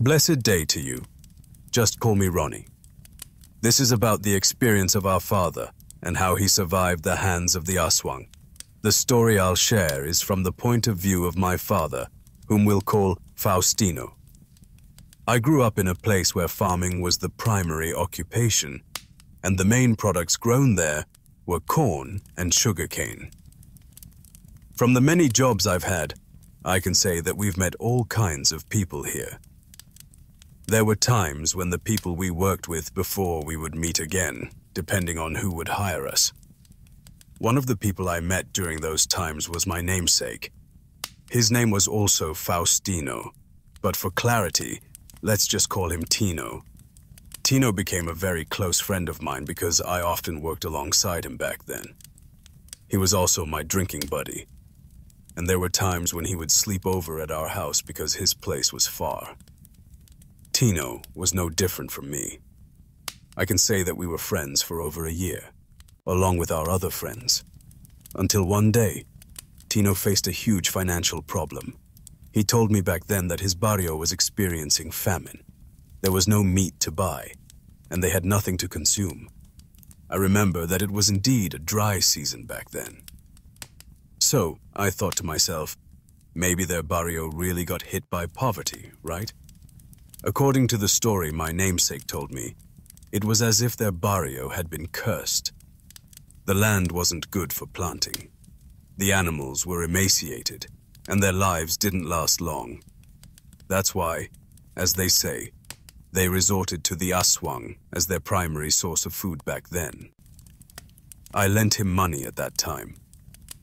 Blessed day to you. Just call me Ronnie. This is about the experience of our father and how he survived the hands of the Aswang. The story I'll share is from the point of view of my father, whom we'll call Faustino. I grew up in a place where farming was the primary occupation, and the main products grown there were corn and sugarcane. From the many jobs I've had, I can say that we've met all kinds of people here. There were times when the people we worked with before we would meet again, depending on who would hire us. One of the people I met during those times was my namesake. His name was also Faustino, but for clarity, let's just call him Tino. Tino became a very close friend of mine because I often worked alongside him back then. He was also my drinking buddy, and there were times when he would sleep over at our house because his place was far. Tino was no different from me. I can say that we were friends for over a year, along with our other friends, until one day, Tino faced a huge financial problem. He told me back then that his barrio was experiencing famine. There was no meat to buy, and they had nothing to consume. I remember that it was indeed a dry season back then. So, I thought to myself, maybe their barrio really got hit by poverty, right? According to the story my namesake told me, it was as if their barrio had been cursed. The land wasn't good for planting. The animals were emaciated, and their lives didn't last long. That's why, as they say, they resorted to the Aswang as their primary source of food back then. I lent him money at that time,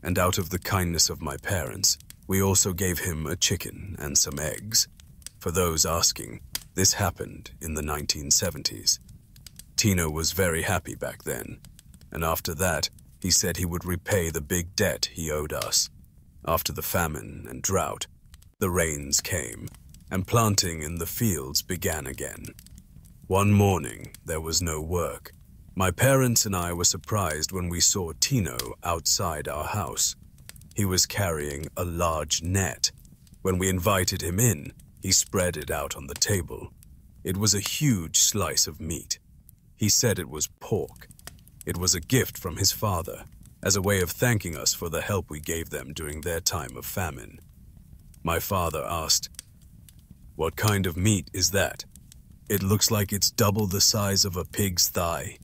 and out of the kindness of my parents, we also gave him a chicken and some eggs. For those asking, this happened in the 1970s. Tino was very happy back then, and after that, he said he would repay the big debt he owed us. After the famine and drought, the rains came, and planting in the fields began again. One morning, there was no work. My parents and I were surprised when we saw Tino outside our house. He was carrying a large net. When we invited him in, he spread it out on the table. It was a huge slice of meat. He said it was pork. It was a gift from his father, as a way of thanking us for the help we gave them during their time of famine. My father asked, "What kind of meat is that? It looks like it's double the size of a pig's thigh."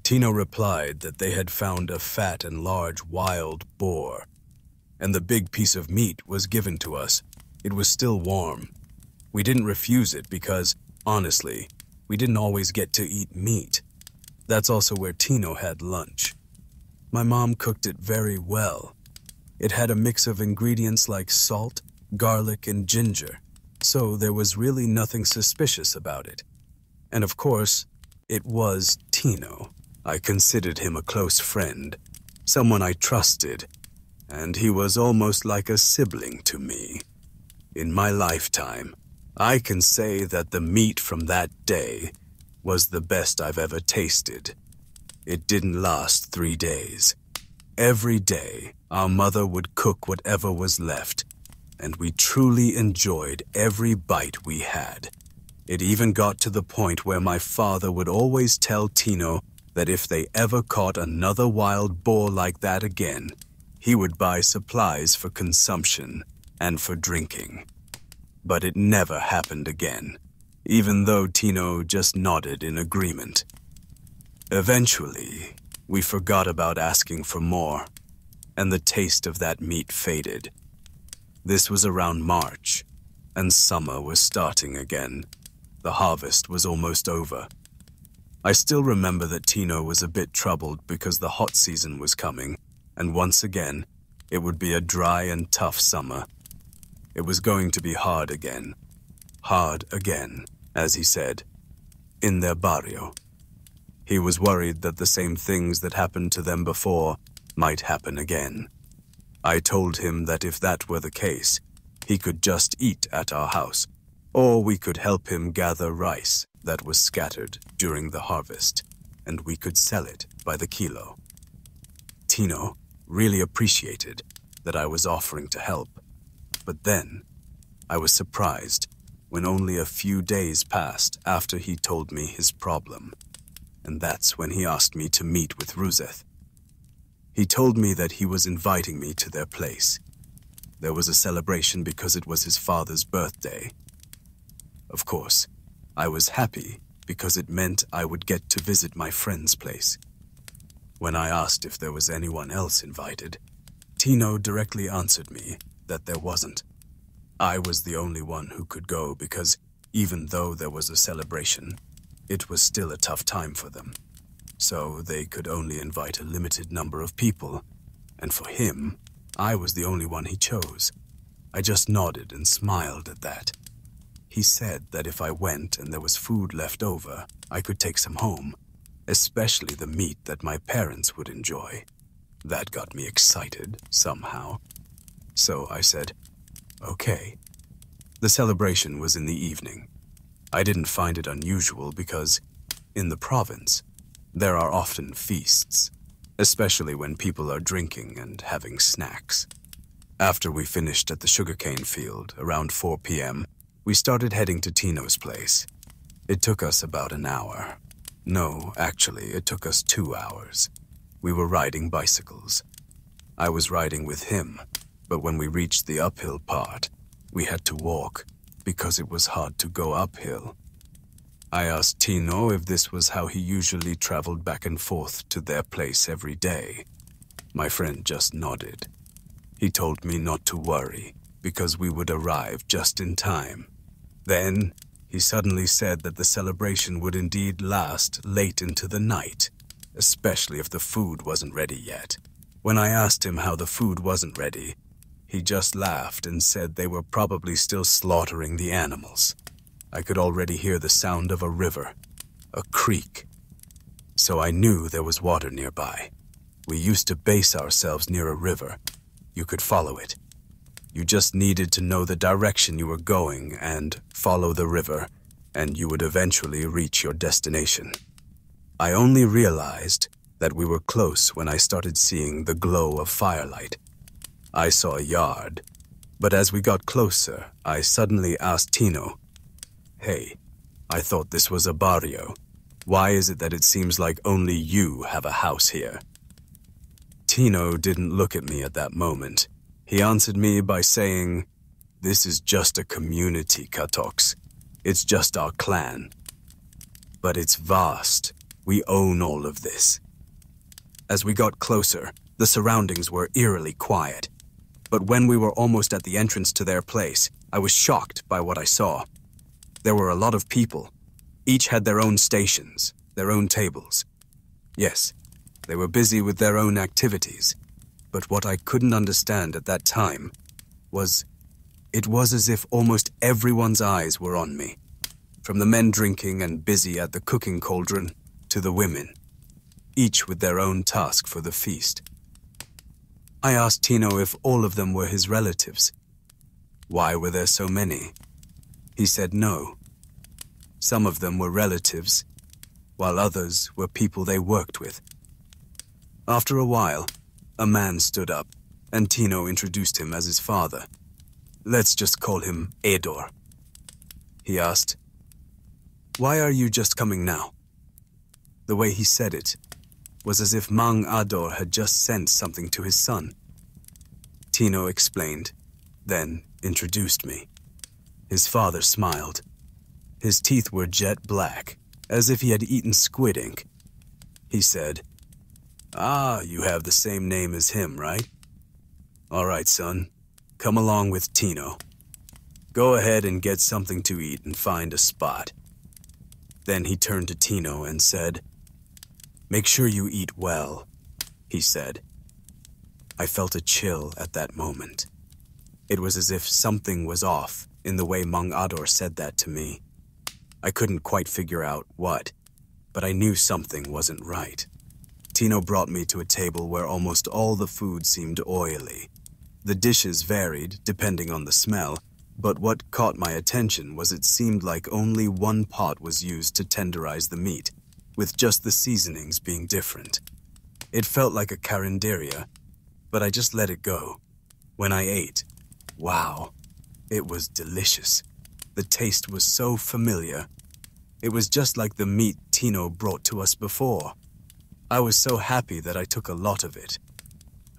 Tino replied that they had found a fat and large wild boar, and the big piece of meat was given to us. It was still warm. We didn't refuse it because, honestly, we didn't always get to eat meat. That's also where Tino had lunch. My mom cooked it very well. It had a mix of ingredients like salt, garlic, and ginger, so there was really nothing suspicious about it. And of course, it was Tino. I considered him a close friend, someone I trusted, and he was almost like a sibling to me. In my lifetime, I can say that the meat from that day was the best I've ever tasted. It didn't last 3 days. Every day, our mother would cook whatever was left, and we truly enjoyed every bite we had. It even got to the point where my father would always tell Tino that if they ever caught another wild boar like that again, he would buy supplies for consumption and for drinking. But it never happened again, even though Tino just nodded in agreement. Eventually, we forgot about asking for more, and the taste of that meat faded. This was around March, and summer was starting again. The harvest was almost over. I still remember that Tino was a bit troubled because the hot season was coming, and once again, it would be a dry and tough summer. It was going to be hard again, as he said, in their barrio. He was worried that the same things that happened to them before might happen again. I told him that if that were the case, he could just eat at our house, or we could help him gather rice that was scattered during the harvest, and we could sell it by the kilo. Tino really appreciated that I was offering to help, but then I was surprised when only a few days passed after he told me his problem. And that's when he asked me to meet with Ruzeth. He told me that he was inviting me to their place. There was a celebration because it was his father's birthday. Of course, I was happy because it meant I would get to visit my friend's place. When I asked if there was anyone else invited, Tino directly answered me that there wasn't. I was the only one who could go because even though there was a celebration, it was still a tough time for them. So they could only invite a limited number of people, and for him, I was the only one he chose. I just nodded and smiled at that. He said that if I went and there was food left over, I could take some home, especially the meat that my parents would enjoy. That got me excited, somehow. So I said, okay. The celebration was in the evening. I didn't find it unusual because, in the province, there are often feasts, especially when people are drinking and having snacks. After we finished at the sugarcane field, around 4 p.m., we started heading to Tino's place. It took us about an hour. No, actually, it took us 2 hours. We were riding bicycles. I was riding with him, but when we reached the uphill part, we had to walk because it was hard to go uphill. I asked Tino if this was how he usually traveled back and forth to their place every day. My friend just nodded. He told me not to worry because we would arrive just in time. Then, he suddenly said that the celebration would indeed last late into the night, especially if the food wasn't ready yet. When I asked him how the food wasn't ready, he just laughed and said they were probably still slaughtering the animals. I could already hear the sound of a river, a creek. So I knew there was water nearby. We used to base ourselves near a river. You could follow it. You just needed to know the direction you were going and follow the river, and you would eventually reach your destination. I only realized that we were close when I started seeing the glow of firelight. I saw a yard, but as we got closer, I suddenly asked Tino, "Hey, I thought this was a barrio. Why is it that it seems like only you have a house here?" Tino didn't look at me at that moment. He answered me by saying, "This is just a community, Katox. It's just our clan. But it's vast. We own all of this." As we got closer, the surroundings were eerily quiet. But when we were almost at the entrance to their place, I was shocked by what I saw. There were a lot of people. Each had their own stations, their own tables. Yes, they were busy with their own activities. But what I couldn't understand at that time was, it was as if almost everyone's eyes were on me. From the men drinking and busy at the cooking cauldron to the women, each with their own task for the feast. I asked Tino if all of them were his relatives. Why were there so many? He said no. Some of them were relatives, while others were people they worked with. After a while, a man stood up, and Tino introduced him as his father. Let's just call him Ador. He asked, "Why are you just coming now?" The way he said it was as if Mang Ador had just sent something to his son. Tino explained, then introduced me. His father smiled. His teeth were jet black, as if he had eaten squid ink. He said, "Ah, you have the same name as him, right? All right, son, come along with Tino. Go ahead and get something to eat and find a spot." Then he turned to Tino and said, "Make sure you eat well," he said. I felt a chill at that moment. It was as if something was off in the way Mang Ador said that to me. I couldn't quite figure out what, but I knew something wasn't right. Tino brought me to a table where almost all the food seemed oily. The dishes varied depending on the smell, but what caught my attention was it seemed like only one pot was used to tenderize the meat, with just the seasonings being different. It felt like a carinderia, but I just let it go. When I ate, wow, it was delicious. The taste was so familiar. It was just like the meat Tino brought to us before. I was so happy that I took a lot of it.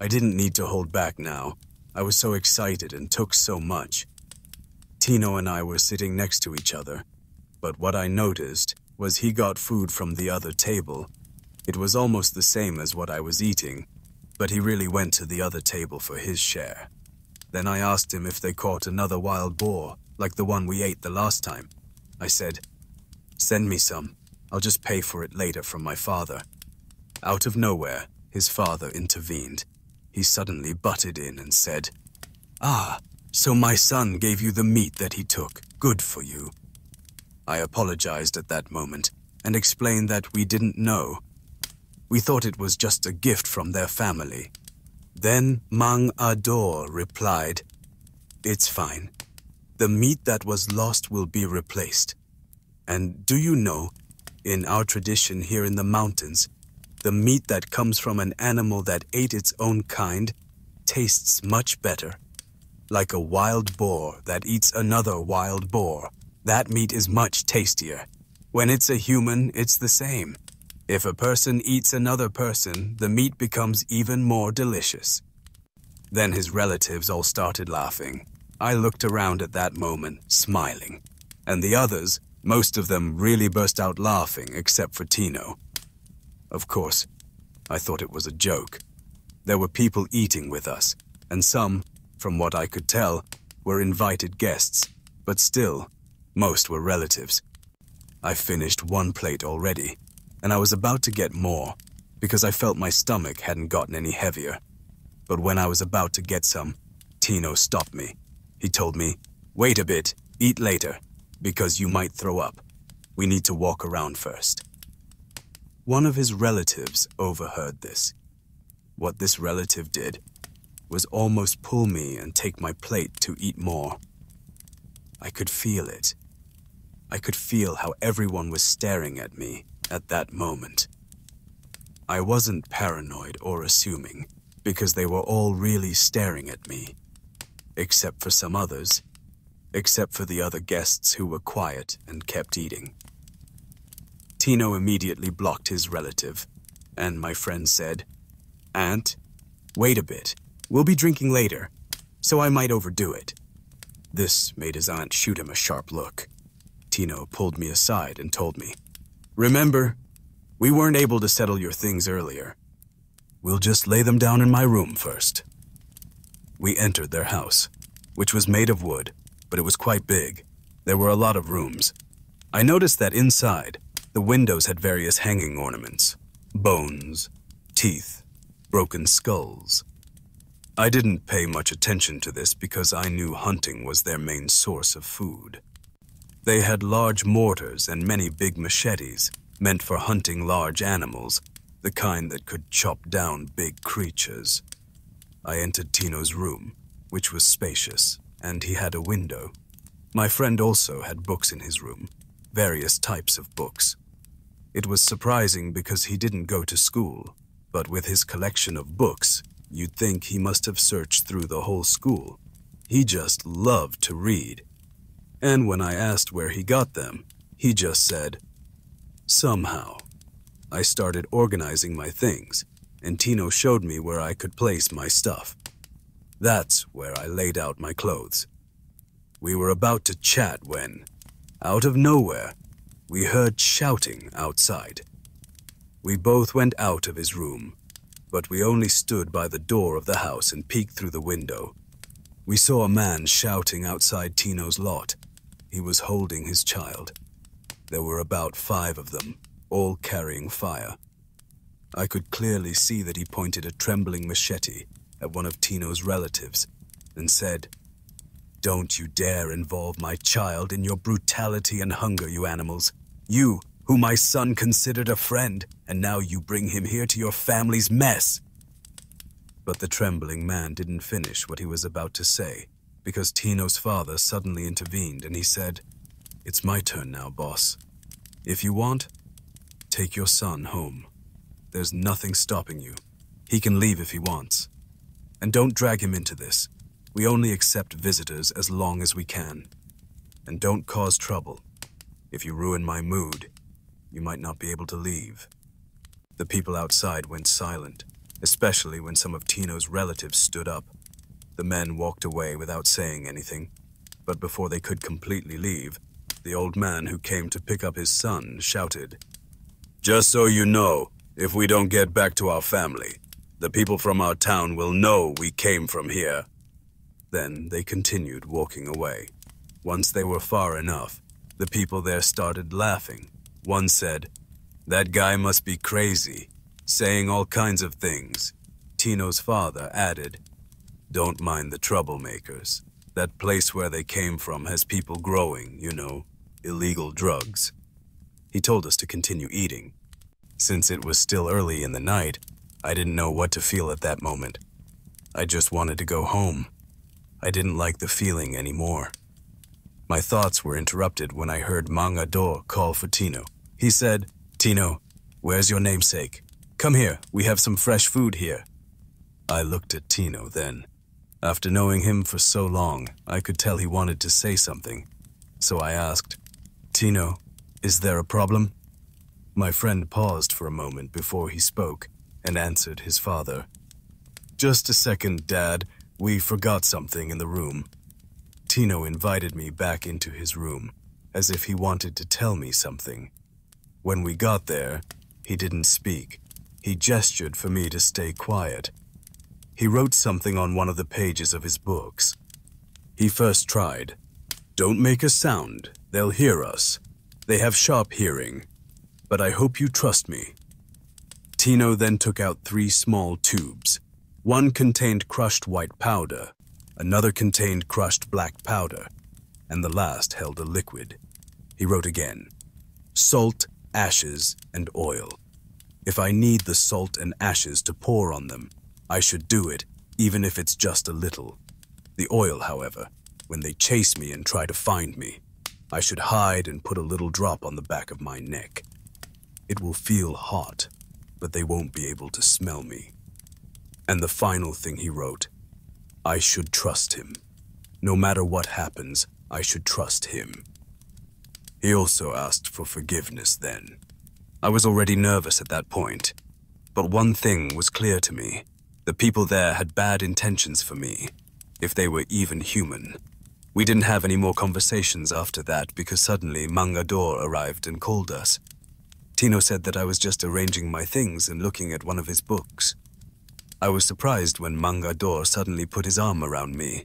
I didn't need to hold back now. I was so excited and took so much. Tino and I were sitting next to each other, but what I noticed was he got food from the other table. It was almost the same as what I was eating, but he really went to the other table for his share. Then I asked him if they caught another wild boar, like the one we ate the last time. I said, "Send me some. I'll just pay for it later from my father." Out of nowhere, his father intervened. He suddenly butted in and said, "Ah, so my son gave you the meat that he took. Good for you." I apologized at that moment and explained that we didn't know. We thought it was just a gift from their family. Then Mang Ador replied, "It's fine. The meat that was lost will be replaced. And do you know, in our tradition here in the mountains, the meat that comes from an animal that ate its own kind tastes much better. Like a wild boar that eats another wild boar, that meat is much tastier. When it's a human, it's the same. If a person eats another person, the meat becomes even more delicious." Then his relatives all started laughing. I looked around at that moment, smiling. And the others, most of them really burst out laughing except for Tino. Of course, I thought it was a joke. There were people eating with us, and some, from what I could tell, were invited guests, but still, most were relatives. I finished one plate already, and I was about to get more, because I felt my stomach hadn't gotten any heavier. But when I was about to get some, Tino stopped me. He told me, "Wait a bit, eat later, because you might throw up. We need to walk around first." One of his relatives overheard this. What this relative did was almost pull me and take my plate to eat more. I could feel it. I could feel how everyone was staring at me at that moment. I wasn't paranoid or assuming, because they were all really staring at me. Except for some others. Except for the other guests who were quiet and kept eating. Tino immediately blocked his relative, and my friend said, "Aunt, wait a bit. We'll be drinking later, so I might overdo it." This made his aunt shoot him a sharp look. Tino pulled me aside and told me, "Remember, we weren't able to settle your things earlier. We'll just lay them down in my room first." We entered their house, which was made of wood, but it was quite big. There were a lot of rooms. I noticed that inside, the windows had various hanging ornaments, bones, teeth, broken skulls. I didn't pay much attention to this because I knew hunting was their main source of food. They had large mortars and many big machetes, meant for hunting large animals, the kind that could chop down big creatures. I entered Tino's room, which was spacious, and he had a window. My friend also had books in his room, various types of books. It was surprising because he didn't go to school, but with his collection of books, you'd think he must have searched through the whole school. He just loved to read. And when I asked where he got them, he just said, "Somehow." I started organizing my things, and Tino showed me where I could place my stuff. That's where I laid out my clothes. We were about to chat when, out of nowhere, we heard shouting outside. We both went out of his room, but we only stood by the door of the house and peeked through the window. We saw a man shouting outside Tino's lot. He was holding his child. There were about 5 of them, all carrying fire. I could clearly see that he pointed a trembling machete at one of Tino's relatives and said, "Don't you dare involve my child in your brutality and hunger, you animals. You, who my son considered a friend, and now you bring him here to your family's mess." But the trembling man didn't finish what he was about to say, because Tino's father suddenly intervened and he said, "It's my turn now, boss. If you want, take your son home. There's nothing stopping you. He can leave if he wants. And don't drag him into this. We only accept visitors as long as we can." and don't cause trouble. If you ruin my mood, you might not be able to leave." The people outside went silent, especially when some of Tino's relatives stood up. The men walked away without saying anything, but before they could completely leave, the old man who came to pick up his son shouted, "Just so you know, if we don't get back to our family, the people from our town will know we came from here." Then they continued walking away. Once they were far enough, the people there started laughing. One said, "That guy must be crazy, saying all kinds of things." Tino's father added, "Don't mind the troublemakers. That place where they came from has people growing, illegal drugs." He told us to continue eating. Since it was still early in the night, I didn't know what to feel at that moment. I just wanted to go home. I didn't like the feeling anymore. My thoughts were interrupted when I heard Mang Ador call for Tino. He said, "Tino, where's your namesake? Come here, we have some fresh food here." I looked at Tino then. After knowing him for so long, I could tell he wanted to say something. So I asked, "Tino, is there a problem?" My friend paused for a moment before he spoke and answered his father. "Just a second, Dad. We forgot something in the room." Tino invited me back into his room, as if he wanted to tell me something. When we got there, he didn't speak. He gestured for me to stay quiet. He wrote something on one of the pages of his books. He first tried, "Don't make a sound. They'll hear us. They have sharp hearing. But I hope you trust me." Tino then took out 3 small tubes. One contained crushed white powder, another contained crushed black powder, and the last held a liquid. He wrote again, "Salt, ashes, and oil. If I need the salt and ashes to pour on them, I should do it, even if it's just a little. The oil, however, when they chase me and try to find me, I should hide and put a little drop on the back of my neck. It will feel hot, but they won't be able to smell me." And the final thing he wrote, "I should trust him. No matter what happens, I should trust him." He also asked for forgiveness then. I was already nervous at that point, but one thing was clear to me. The people there had bad intentions for me, if they were even human. We didn't have any more conversations after that because suddenly Mang Ador arrived and called us. Tino said that I was just arranging my things and looking at one of his books. I was surprised when Mang Ador suddenly put his arm around me.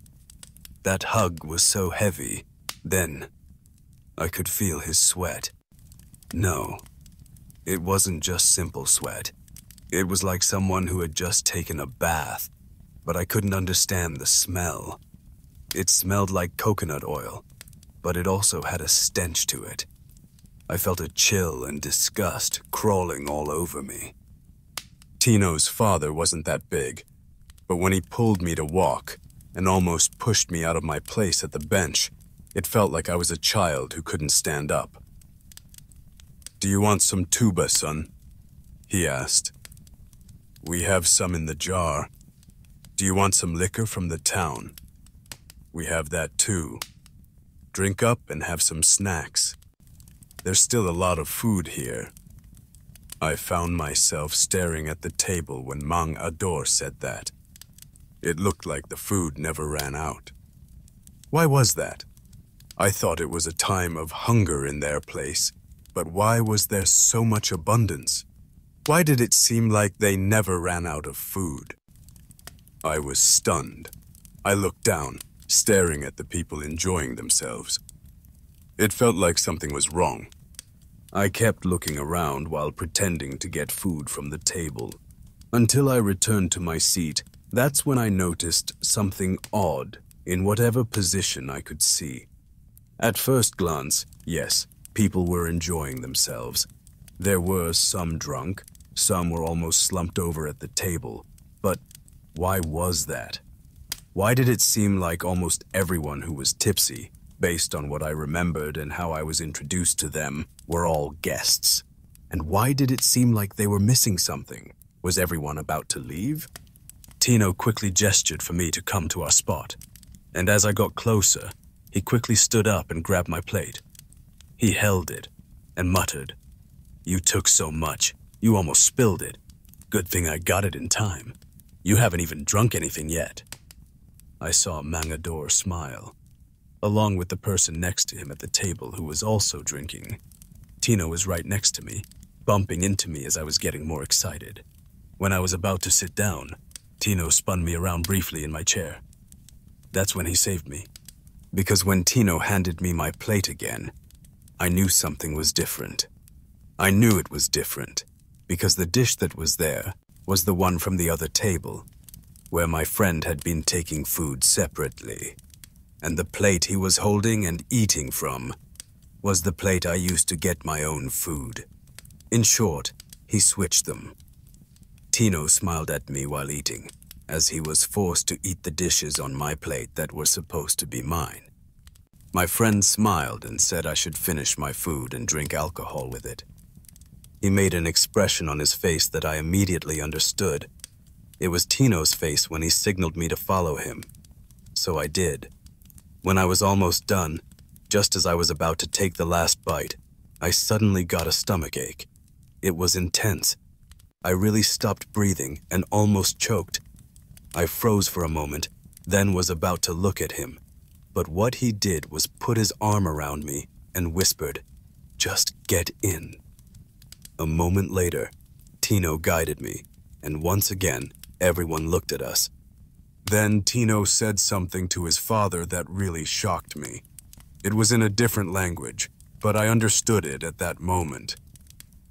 That hug was so heavy. Then, I could feel his sweat. No, it wasn't just simple sweat. It was like someone who had just taken a bath, but I couldn't understand the smell. It smelled like coconut oil, but it also had a stench to it. I felt a chill and disgust crawling all over me. Tino's father wasn't that big, but when he pulled me to walk and almost pushed me out of my place at the bench, it felt like I was a child who couldn't stand up. "Do you want some tuba, son?" he asked. "We have some in the jar. Do you want some liquor from the town? We have that too. Drink up and have some snacks. There's still a lot of food here." I found myself staring at the table when Mang Ador said that. It looked like the food never ran out. Why was that? I thought it was a time of hunger in their place, but why was there so much abundance? Why did it seem like they never ran out of food? I was stunned. I looked down, staring at the people enjoying themselves. It felt like something was wrong. I kept looking around while pretending to get food from the table. Until I returned to my seat, that's when I noticed something odd in whatever position I could see. At first glance, yes, people were enjoying themselves. There were some drunk, some were almost slumped over at the table. But why was that? Why did it seem like almost everyone who was tipsy, based on what I remembered and how I was introduced to them, were all guests? And why did it seem like they were missing something? Was everyone about to leave? Tino quickly gestured for me to come to our spot, and as I got closer, He quickly stood up and grabbed my plate. He held it and muttered, "You took so much, you almost spilled it. Good thing I got it in time. You haven't even drunk anything yet." I saw Mangador smile, along with the person next to him at the table who was also drinking. Tino was right next to me, bumping into me as I was getting more excited. When I was about to sit down, Tino spun me around briefly in my chair. That's when he saved me, because when Tino handed me my plate again, I knew something was different. I knew it was different, because the dish that was there was the one from the other table, where my friend had been taking food separately. And the plate he was holding and eating from was the plate I used to get my own food. In short, he switched them. Tino smiled at me while eating, as he was forced to eat the dishes on my plate that were supposed to be mine. My friend smiled and said I should finish my food and drink alcohol with it. He made an expression on his face that I immediately understood. It was Tino's face when he signaled me to follow him. So I did. When I was almost done, just as I was about to take the last bite, I suddenly got a stomachache. It was intense. I really stopped breathing and almost choked. I froze for a moment, then was about to look at him. But what he did was put his arm around me and whispered, "Just get in." A moment later, Tino guided me, and once again, everyone looked at us. Then Tino said something to his father that really shocked me. It was in a different language, but I understood it at that moment.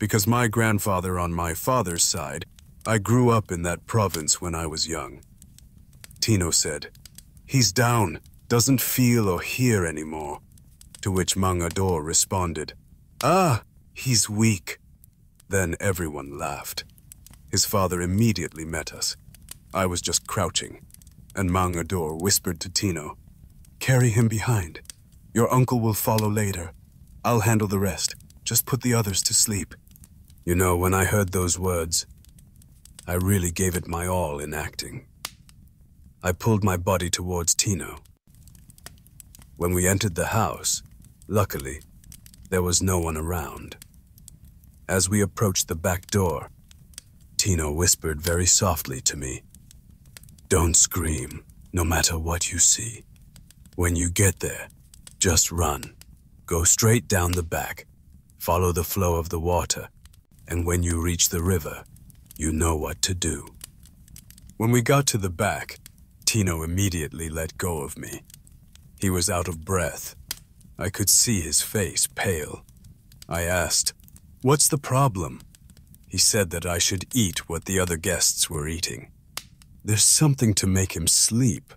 Because my grandfather on my father's side, I grew up in that province when I was young. Tino said, "He's down, doesn't feel or hear anymore." To which Mangador responded, "Ah, he's weak." Then everyone laughed. His father immediately met us. I was just crouching, and Mangador whispered to Tino, "Carry him behind. Your uncle will follow later. I'll handle the rest. Just put the others to sleep." You know, when I heard those words, I really gave it my all in acting. I pulled my body towards Tino. When we entered the house, luckily, there was no one around. As we approached the back door, Tino whispered very softly to me, "Don't scream, no matter what you see. When you get there, just run. Go straight down the back, follow the flow of the water, and when you reach the river, you know what to do." When we got to the back, Tino immediately let go of me. He was out of breath. I could see his face pale. I asked, "What's the problem?" He said that I should eat what the other guests were eating. There's something to make him sleep,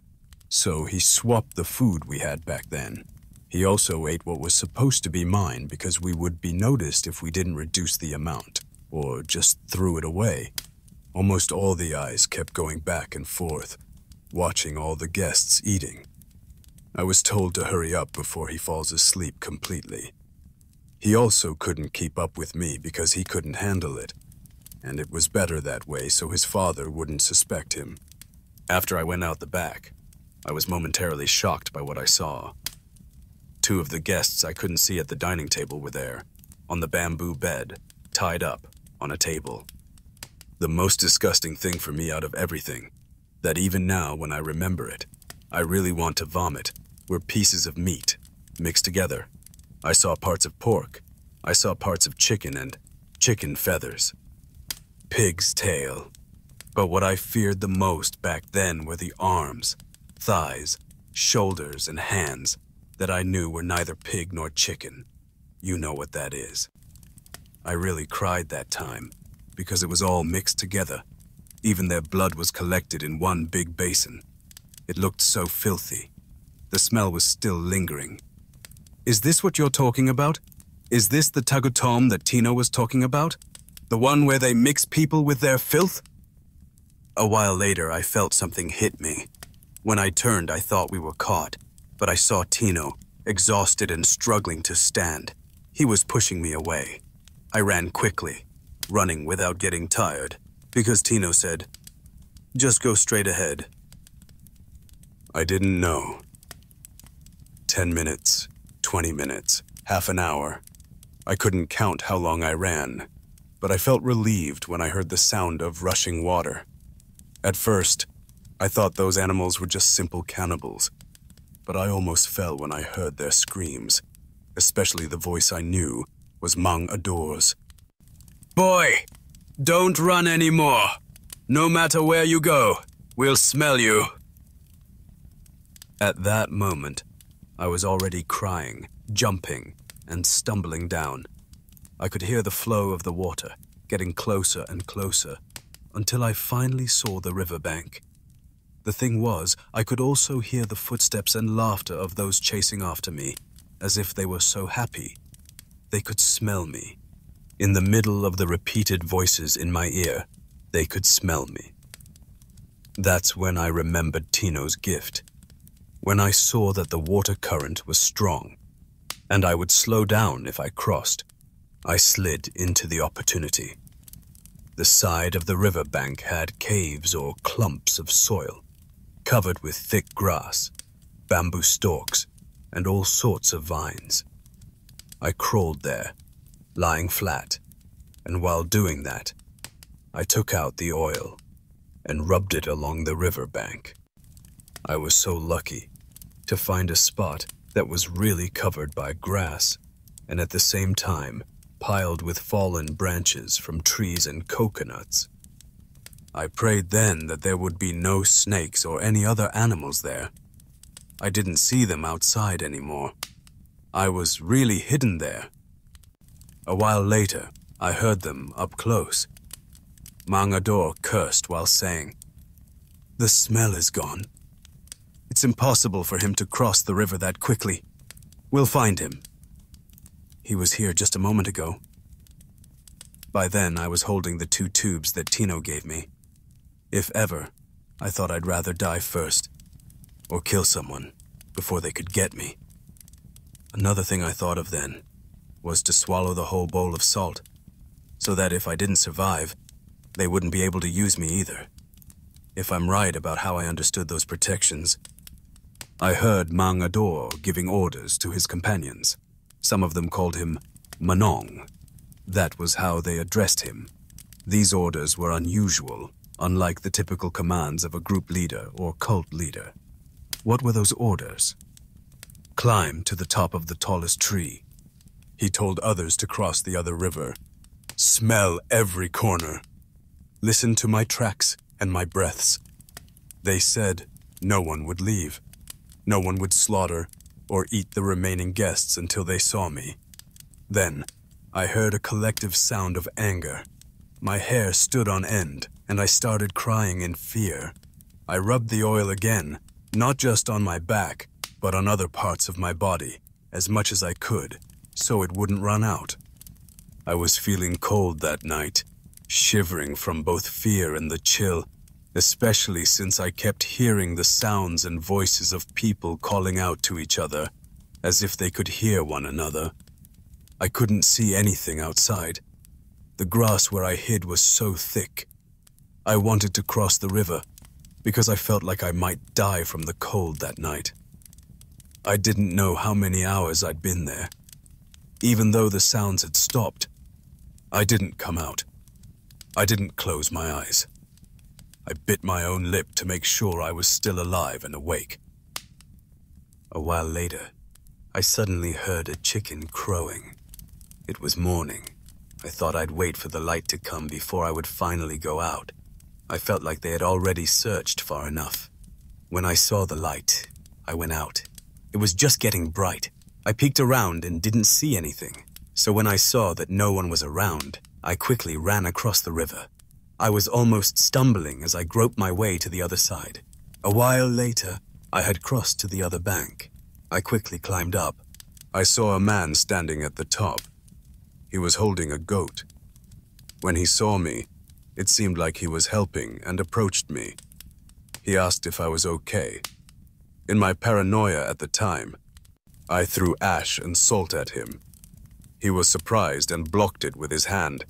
so he swapped the food we had back then. He also ate what was supposed to be mine because we would be noticed if we didn't reduce the amount, or just threw it away. Almost all the eyes kept going back and forth, watching all the guests eating. I was told to hurry up before he falls asleep completely. He also couldn't keep up with me because he couldn't handle it, and it was better that way so his father wouldn't suspect him. After I went out the back, I was momentarily shocked by what I saw. Two of the guests I couldn't see at the dining table were there, on the bamboo bed, tied up on a table. The most disgusting thing for me out of everything, that even now when I remember it, I really want to vomit, were pieces of meat, mixed together. I saw parts of pork, I saw parts of chicken and chicken feathers. Pig's tail. But what I feared the most back then were the arms, thighs, shoulders, and hands that I knew were neither pig nor chicken. You know what that is. I really cried that time, because it was all mixed together. Even their blood was collected in one big basin. It looked so filthy. The smell was still lingering. Is this what you're talking about? Is this the tagutom that Tino was talking about? The one where they mix people with their filth? A while later, I felt something hit me. When I turned, I thought we were caught, but I saw Tino, exhausted and struggling to stand. He was pushing me away. I ran quickly, running without getting tired, because Tino said, "Just go straight ahead." I didn't know. 10 minutes, 20 minutes, half an hour. I couldn't count how long I ran, but I felt relieved when I heard the sound of rushing water. At first, I thought those animals were just simple cannibals, but I almost fell when I heard their screams, especially the voice I knew was Mang Ador's. "Boy, don't run anymore. No matter where you go, we'll smell you." At that moment, I was already crying, jumping, and stumbling down. I could hear the flow of the water, getting closer and closer, until I finally saw the riverbank. The thing was, I could also hear the footsteps and laughter of those chasing after me, as if they were so happy. They could smell me. In the middle of the repeated voices in my ear, they could smell me. That's when I remembered Tino's gift. When I saw that the water current was strong, and I would slow down if I crossed, I slid into the opportunity. The side of the riverbank had caves or clumps of soil, covered with thick grass, bamboo stalks, and all sorts of vines. I crawled there, lying flat, and while doing that, I took out the oil and rubbed it along the riverbank. I was so lucky to find a spot that was really covered by grass and at the same time piled with fallen branches from trees and coconuts. I prayed then that there would be no snakes or any other animals there. I didn't see them outside anymore. I was really hidden there. A while later, I heard them up close. Mang Ador cursed while saying, "The smell is gone. It's impossible for him to cross the river that quickly. We'll find him. He was here just a moment ago." By then, I was holding the 2 tubes that Tino gave me. If ever, I thought I'd rather die first, or kill someone before they could get me. Another thing I thought of then was to swallow the whole bowl of salt, so that if I didn't survive, they wouldn't be able to use me either. If I'm right about how I understood those protections, I heard Mang Ador giving orders to his companions. Some of them called him Manong. That was how they addressed him. These orders were unusual, unlike the typical commands of a group leader or cult leader. What were those orders? Climb to the top of the tallest tree. He told others to cross the other river. Smell every corner. Listen to my tracks and my breaths. They said no one would leave. No one would slaughter or eat the remaining guests until they saw me. Then, I heard a collective sound of anger. My hair stood on end, and I started crying in fear. I rubbed the oil again, not just on my back, but on other parts of my body, as much as I could, so it wouldn't run out. I was feeling cold that night, shivering from both fear and the chill, especially since I kept hearing the sounds and voices of people calling out to each other, as if they could hear one another. I couldn't see anything outside. The grass where I hid was so thick. I wanted to cross the river, because I felt like I might die from the cold that night. I didn't know how many hours I'd been there. Even though the sounds had stopped, I didn't come out. I didn't close my eyes. I bit my own lip to make sure I was still alive and awake. A while later, I suddenly heard a chicken crowing. It was morning. I thought I'd wait for the light to come before I would finally go out. I felt like they had already searched far enough. When I saw the light, I went out. It was just getting bright. I peeked around and didn't see anything. So when I saw that no one was around, I quickly ran across the river. I was almost stumbling as I groped my way to the other side. A while later, I had crossed to the other bank. I quickly climbed up. I saw a man standing at the top. He was holding a goat. When he saw me, it seemed like he was helping and approached me. He asked if I was okay. In my paranoia at the time, I threw ash and salt at him. He was surprised and blocked it with his hand,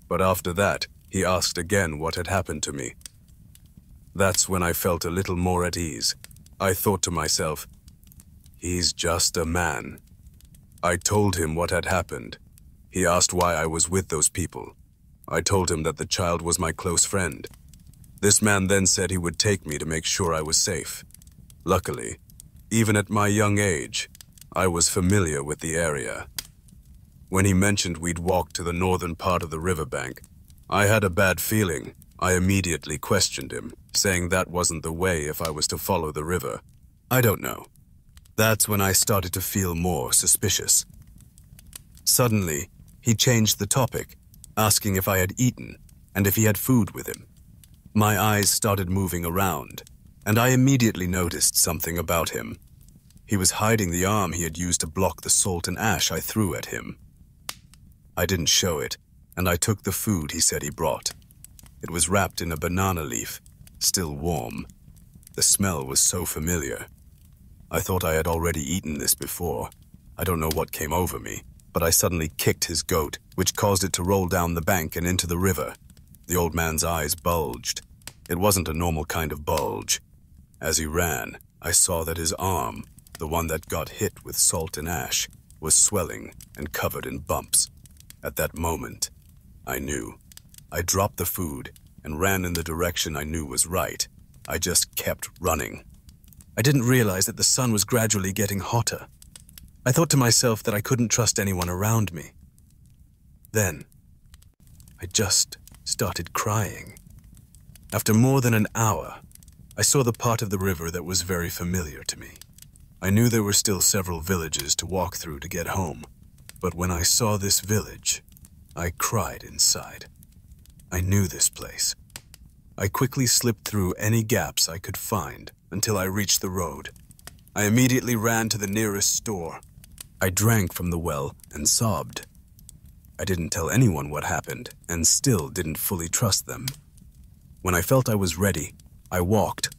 but after that, he asked again what had happened to me. That's when I felt a little more at ease. I thought to myself, He's just a man. I told him what had happened. He asked why I was with those people. I told him that the child was my close friend. This man then said he would take me to make sure I was safe. Luckily, even at my young age, I was familiar with the area. When he mentioned we'd walk to the northern part of the riverbank, I had a bad feeling. I immediately questioned him, saying that wasn't the way if I was to follow the river. I don't know. That's when I started to feel more suspicious. Suddenly, he changed the topic, asking if I had eaten and if he had food with him. My eyes started moving around, and I immediately noticed something about him. He was hiding the arm he had used to block the salt and ash I threw at him. I didn't show it, and I took the food he said he brought. It was wrapped in a banana leaf, still warm. The smell was so familiar. I thought I had already eaten this before. I don't know what came over me, but I suddenly kicked his goat, which caused it to roll down the bank and into the river. The old man's eyes bulged. It wasn't a normal kind of bulge. As he ran, I saw that his arm, the one that got hit with salt and ash, was swelling and covered in bumps. At that moment, I knew. I dropped the food and ran in the direction I knew was right. I just kept running. I didn't realize that the sun was gradually getting hotter. I thought to myself that I couldn't trust anyone around me. Then, I just started crying. After more than an hour, I saw the part of the river that was very familiar to me. I knew there were still several villages to walk through to get home, but when I saw this village, I cried inside. I knew this place. I quickly slipped through any gaps I could find until I reached the road. I immediately ran to the nearest store. I drank from the well and sobbed. I didn't tell anyone what happened and still didn't fully trust them. When I felt I was ready, I walked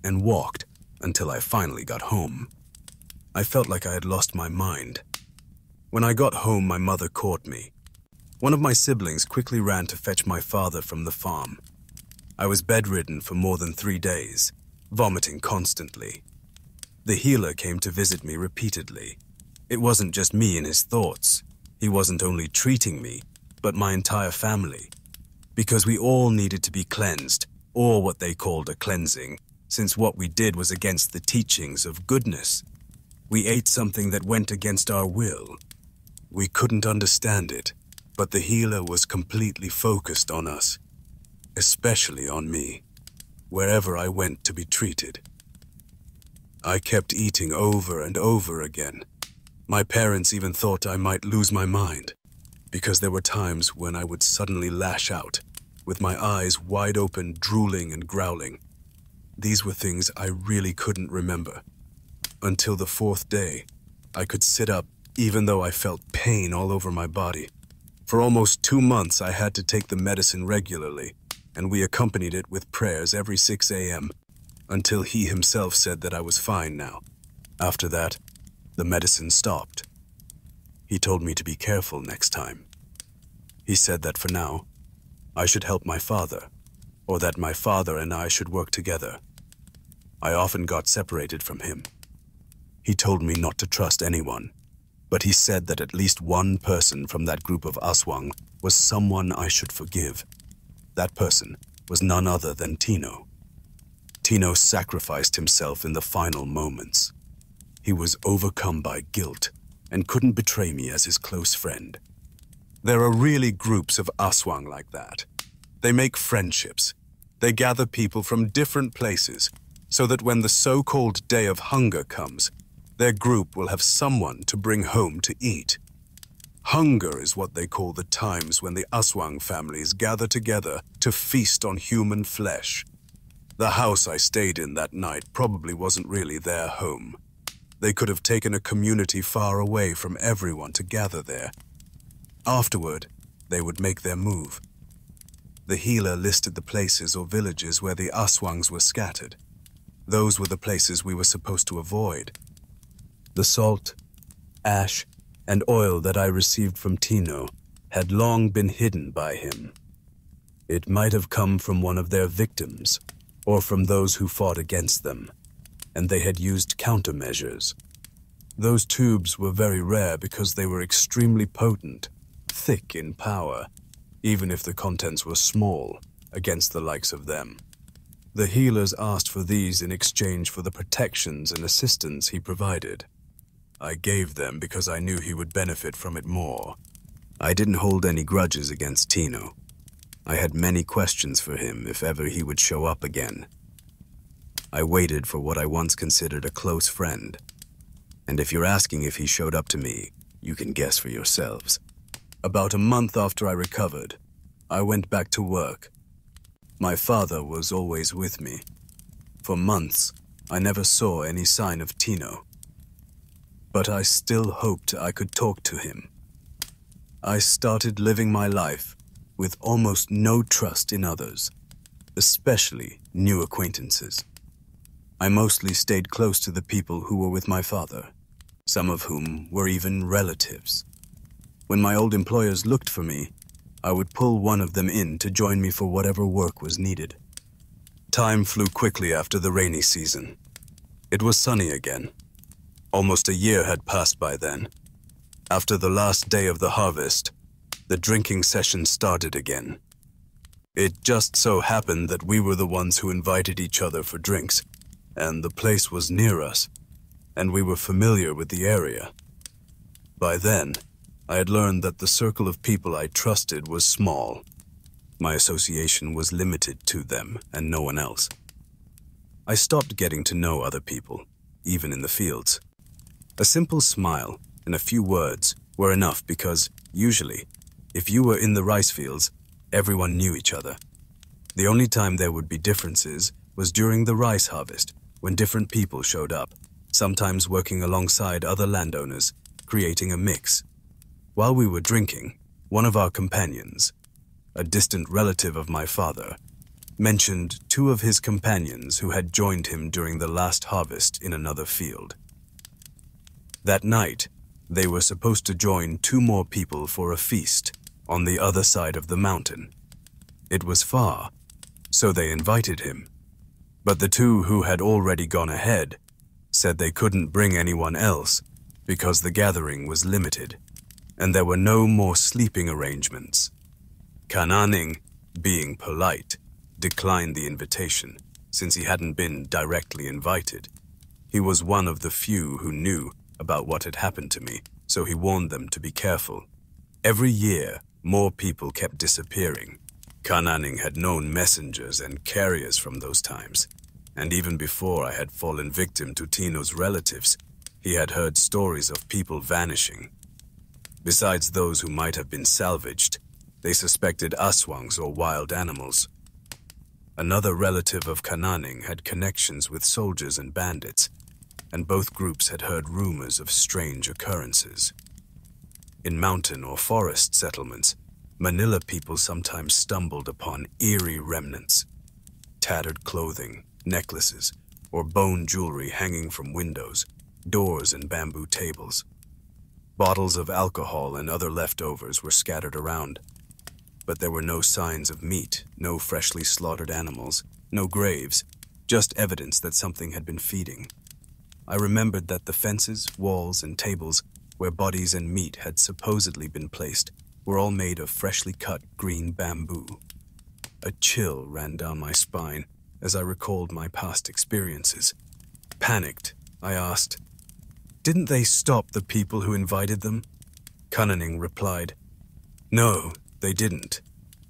and walked until I finally got home. I felt like I had lost my mind. When I got home, my mother caught me. One of my siblings quickly ran to fetch my father from the farm. I was bedridden for more than 3 days, vomiting constantly. The healer came to visit me repeatedly. It wasn't just me and his thoughts. He wasn't only treating me, but my entire family. Because we all needed to be cleansed, or what they called a cleansing, since what we did was against the teachings of goodness. We ate something that went against our will. We couldn't understand it, but the healer was completely focused on us, especially on me, wherever I went to be treated. I kept eating over and over again. My parents even thought I might lose my mind, because there were times when I would suddenly lash out, with my eyes wide open, drooling and growling. These were things I really couldn't remember. Until the 4th day, I could sit up even though I felt pain all over my body. For almost 2 months, I had to take the medicine regularly, and we accompanied it with prayers every 6 a.m. until he himself said that I was fine now. After that, the medicine stopped. He told me to be careful next time. He said that for now, I should help my father, or that my father and I should work together. I often got separated from him. He told me not to trust anyone, but he said that at least one person from that group of Aswang was someone I should forgive. That person was none other than Tino. Tino sacrificed himself in the final moments. He was overcome by guilt and couldn't betray me as his close friend. There are really groups of Aswang like that. They make friendships. They gather people from different places so that when the so-called day of hunger comes, their group will have someone to bring home to eat. Hunger is what they call the times when the Aswang families gather together to feast on human flesh. The house I stayed in that night probably wasn't really their home. They could have taken a community far away from everyone to gather there. Afterward, they would make their move. The healer listed the places or villages where the Aswangs were scattered. Those were the places we were supposed to avoid. The salt, ash, and oil that I received from Tino had long been hidden by him. It might have come from one of their victims, or from those who fought against them, and they had used countermeasures Those tubes were very rare because they were extremely potent, thick in power, even if the contents were small against the likes of them. The healers asked for these in exchange for the protections and assistance he provided. I gave them because I knew he would benefit from it more. I didn't hold any grudges against Tino. I had many questions for him if ever he would show up again. I waited for what I once considered a close friend. And if you're asking if he showed up to me, you can guess for yourselves. About a month after I recovered, I went back to work. My father was always with me. For months, I never saw any sign of Tino. But I still hoped I could talk to him. I started living my life with almost no trust in others, especially new acquaintances. I mostly stayed close to the people who were with my father, some of whom were even relatives. When my old employers looked for me, I would pull one of them in to join me for whatever work was needed. Time flew quickly after the rainy season. It was sunny again. Almost a year had passed by then. After the last day of the harvest, the drinking session started again. It just so happened that we were the ones who invited each other for drinks, and the place was near us, and we were familiar with the area. By then, I had learned that the circle of people I trusted was small. My association was limited to them and no one else. I stopped getting to know other people, even in the fields. A simple smile and a few words were enough because, usually, if you were in the rice fields, everyone knew each other. The only time there would be differences was during the rice harvest, when different people showed up, sometimes working alongside other landowners, creating a mix. While we were drinking, one of our companions, a distant relative of my father, mentioned two of his companions who had joined him during the last harvest in another field. That night, they were supposed to join two more people for a feast on the other side of the mountain. It was far, so they invited him. But the two who had already gone ahead said they couldn't bring anyone else because the gathering was limited, and there were no more sleeping arrangements. Kananing, being polite, declined the invitation since he hadn't been directly invited. He was one of the few who knew about what had happened to me, so he warned them to be careful. Every year, more people kept disappearing. Kananing had known messengers and carriers from those times, and even before I had fallen victim to Tino's relatives, he had heard stories of people vanishing. Besides those who might have been salvaged, they suspected Aswangs or wild animals. Another relative of Kananing had connections with soldiers and bandits, and both groups had heard rumors of strange occurrences. In mountain or forest settlements, Manila people sometimes stumbled upon eerie remnants, tattered clothing, necklaces, or bone jewelry hanging from windows, doors, and bamboo tables. Bottles of alcohol and other leftovers were scattered around, but there were no signs of meat, no freshly slaughtered animals, no graves, just evidence that something had been feeding. I remembered that the fences, walls, and tables where bodies and meat had supposedly been placed were all made of freshly cut green bamboo. A chill ran down my spine as I recalled my past experiences. Panicked, I asked, "Didn't they stop the people who invited them?" Kananing replied, "No, they didn't.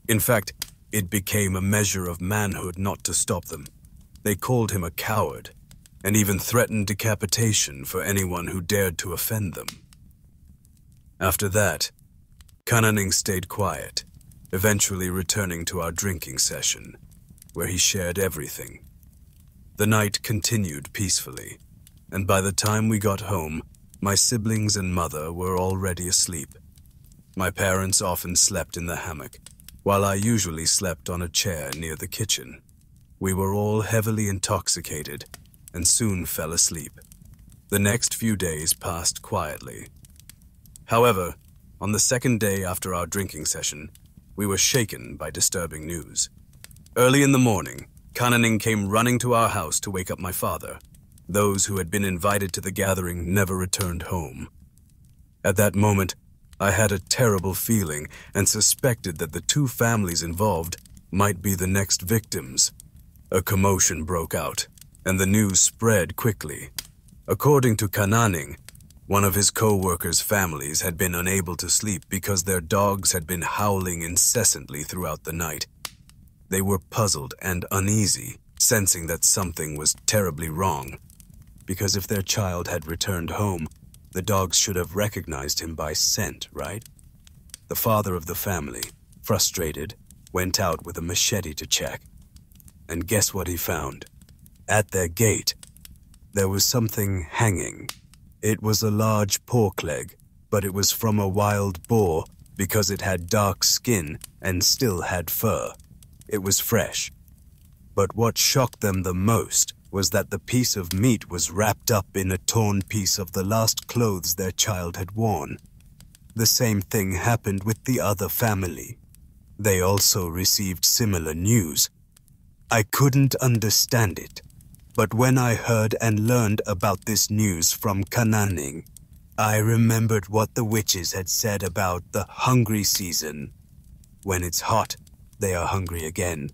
In fact, it became a measure of manhood not to stop them. They called him a coward, and even threatened decapitation for anyone who dared to offend them." After that, Kananing stayed quiet, eventually returning to our drinking session, where he shared everything. The night continued peacefully, and by the time we got home, my siblings and mother were already asleep. My parents often slept in the hammock, while I usually slept on a chair near the kitchen. We were all heavily intoxicated and soon fell asleep. The next few days passed quietly. However, on the second day after our drinking session, we were shaken by disturbing news. Early in the morning, Kananing came running to our house to wake up my father. Those who had been invited to the gathering never returned home. At that moment, I had a terrible feeling and suspected that the two families involved might be the next victims. A commotion broke out, and the news spread quickly. According to Kananing, one of his co-workers' families had been unable to sleep because their dogs had been howling incessantly throughout the night. They were puzzled and uneasy, sensing that something was terribly wrong. Because if their child had returned home, the dogs should have recognized him by scent, right? The father of the family, frustrated, went out with a machete to check. And guess what he found? At their gate, there was something hanging. It was a large pork leg, but it was from a wild boar because it had dark skin and still had fur. It was fresh. But what shocked them the most was that the piece of meat was wrapped up in a torn piece of the last clothes their child had worn. The same thing happened with the other family. They also received similar news. I couldn't understand it, but when I heard and learned about this news from Kananing, I remembered what the witches had said about the hungry season. When it's hot, they are hungry again,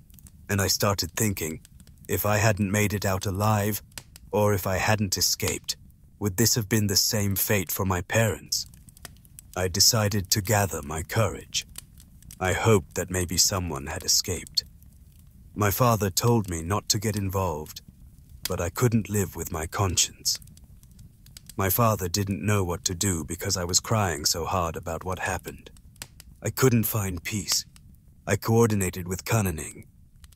and I started thinking, if I hadn't made it out alive, or if I hadn't escaped, would this have been the same fate for my parents? I decided to gather my courage. I hoped that maybe someone had escaped. My father told me not to get involved, but I couldn't live with my conscience. My father didn't know what to do because I was crying so hard about what happened. I couldn't find peace. I coordinated with Kananing.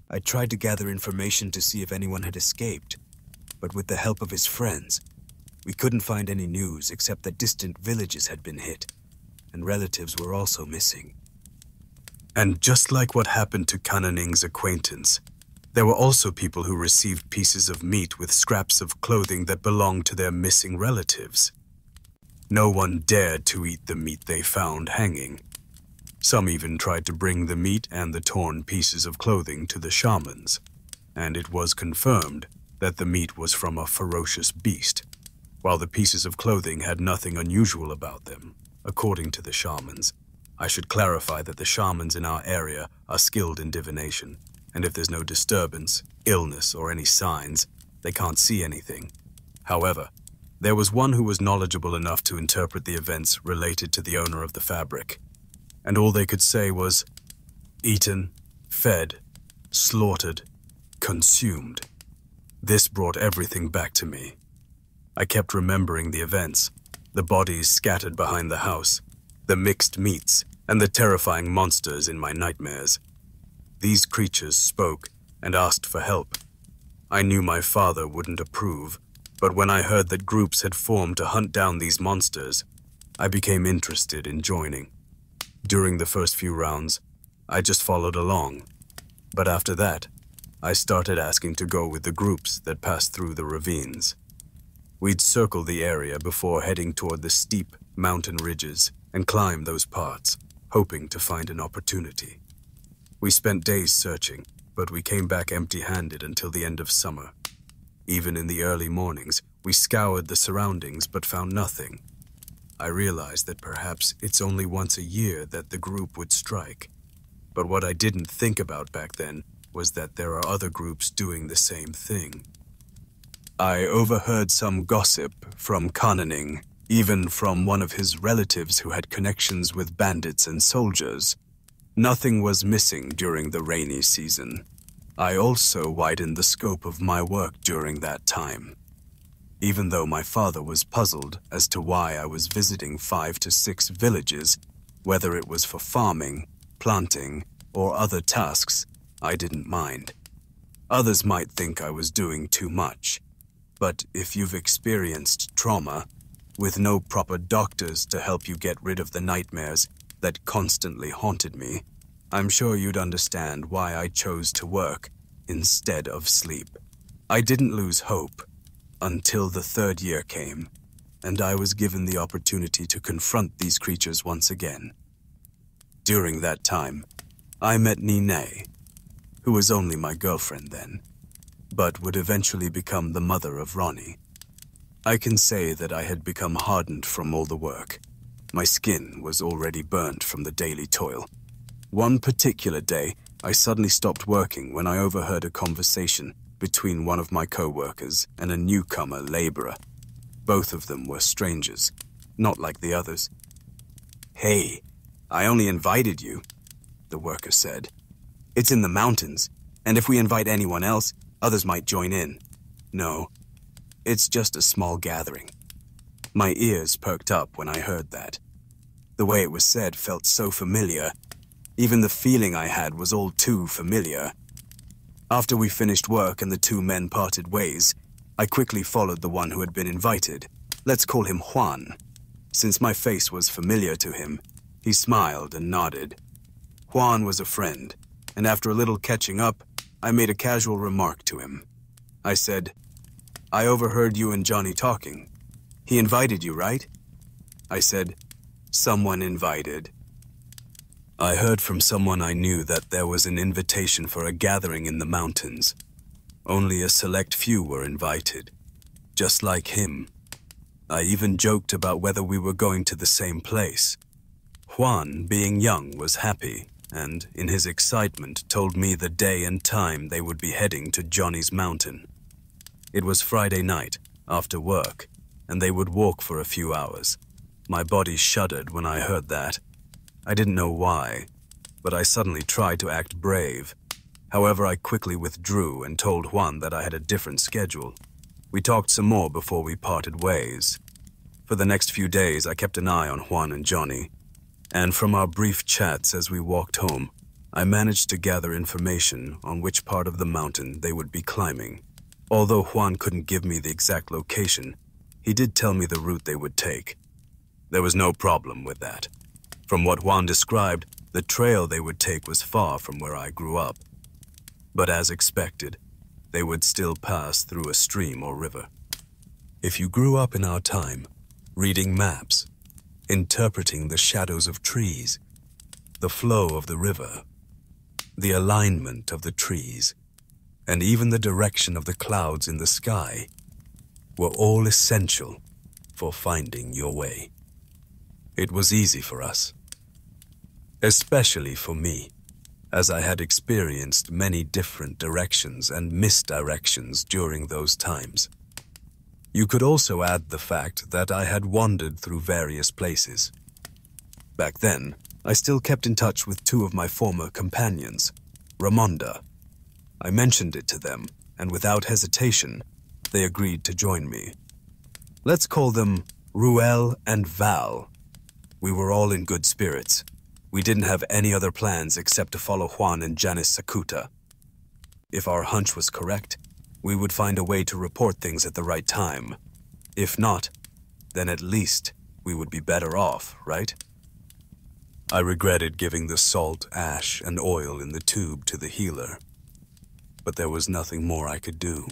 I tried to gather information to see if anyone had escaped, but with the help of his friends, we couldn't find any news except that distant villages had been hit, and relatives were also missing. And just like what happened to Kananing's acquaintance, there were also people who received pieces of meat with scraps of clothing that belonged to their missing relatives. No one dared to eat the meat they found hanging. Some even tried to bring the meat and the torn pieces of clothing to the shamans, and it was confirmed that the meat was from a ferocious beast, while the pieces of clothing had nothing unusual about them, according to the shamans. I should clarify that the shamans in our area are skilled in divination, and if there's no disturbance, illness, or any signs, they can't see anything. However, there was one who was knowledgeable enough to interpret the events related to the owner of the fabric, and all they could say was, eaten, fed, slaughtered, consumed. This brought everything back to me. I kept remembering the events, the bodies scattered behind the house, the mixed meats, and the terrifying monsters in my nightmares. These creatures spoke and asked for help. I knew my father wouldn't approve, but when I heard that groups had formed to hunt down these monsters, I became interested in joining. During the first few rounds, I just followed along, but after that, I started asking to go with the groups that passed through the ravines. We'd circle the area before heading toward the steep mountain ridges and climb those parts, hoping to find an opportunity. We spent days searching, but we came back empty-handed until the end of summer. Even in the early mornings, we scoured the surroundings but found nothing. I realized that perhaps it's only once a year that the group would strike. But what I didn't think about back then was that there are other groups doing the same thing. I overheard some gossip from Kananing, even from one of his relatives who had connections with bandits and soldiers. Nothing was missing during the rainy season. I also widened the scope of my work during that time. Even though my father was puzzled as to why I was visiting 5 to 6 villages, whether it was for farming, planting, or other tasks, I didn't mind. Others might think I was doing too much, but if you've experienced trauma, with no proper doctors to help you get rid of the nightmares that constantly haunted me, I'm sure you'd understand why I chose to work instead of sleep. I didn't lose hope until the 3rd year came, and I was given the opportunity to confront these creatures once again. During that time, I met Nine, who was only my girlfriend then, but would eventually become the mother of Ronnie. I can say that I had become hardened from all the work. My skin was already burnt from the daily toil. One particular day, I suddenly stopped working when I overheard a conversation between one of my co-workers and a newcomer laborer. Both of them were strangers, not like the others. "Hey, I only invited you," the worker said. "It's in the mountains, and if we invite anyone else, others might join in. No, it's just a small gathering." My ears perked up when I heard that. The way it was said felt so familiar. Even the feeling I had was all too familiar. After we finished work and the two men parted ways, I quickly followed the one who had been invited. Let's call him Juan. Since my face was familiar to him, he smiled and nodded. Juan was a friend, and after a little catching up, I made a casual remark to him. I said, "I overheard you and Johnny talking. He invited you, right?" I said, "Someone invited." I heard from someone I knew that there was an invitation for a gathering in the mountains. Only a select few were invited, just like him. I even joked about whether we were going to the same place. Juan, being young, was happy, and, in his excitement, told me the day and time they would be heading to Johnny's mountain. It was Friday night, after work, and they would walk for a few hours. My body shuddered when I heard that. I didn't know why, but I suddenly tried to act brave. However, I quickly withdrew and told Juan that I had a different schedule. We talked some more before we parted ways. For the next few days, I kept an eye on Juan and Johnny, and from our brief chats as we walked home, I managed to gather information on which part of the mountain they would be climbing. Although Juan couldn't give me the exact location, he did tell me the route they would take. There was no problem with that. From what Juan described, the trail they would take was far from where I grew up. But as expected, they would still pass through a stream or river. If you grew up in our time, reading maps, interpreting the shadows of trees, the flow of the river, the alignment of the trees, and even the direction of the clouds in the sky, were all essential for finding your way. It was easy for us, especially for me, as I had experienced many different directions and misdirections during those times. You could also add the fact that I had wandered through various places. Back then, I still kept in touch with two of my former companions, Ramonda. I mentioned it to them, and without hesitation, they agreed to join me. Let's call them Ruel and Val. We were all in good spirits. We didn't have any other plans except to follow Juan and Janice Sakuta. If our hunch was correct, we would find a way to report things at the right time. If not, then at least we would be better off, right? I regretted giving the salt, ash, and oil in the tube to the healer. But there was nothing more I could do.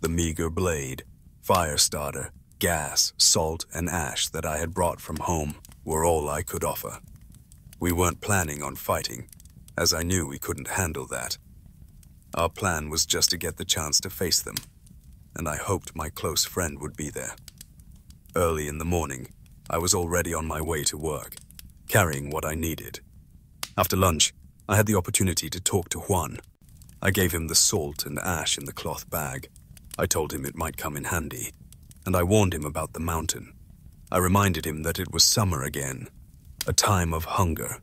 The meager blade, fire starter, gas, salt, and ash that I had brought from home were all I could offer. We weren't planning on fighting, as I knew we couldn't handle that. Our plan was just to get the chance to face them, and I hoped my close friend would be there. Early in the morning, I was already on my way to work, carrying what I needed. After lunch, I had the opportunity to talk to Juan. I gave him the salt and ash in the cloth bag. I told him it might come in handy, and I warned him about the mountain. I reminded him that it was summer again, a time of hunger.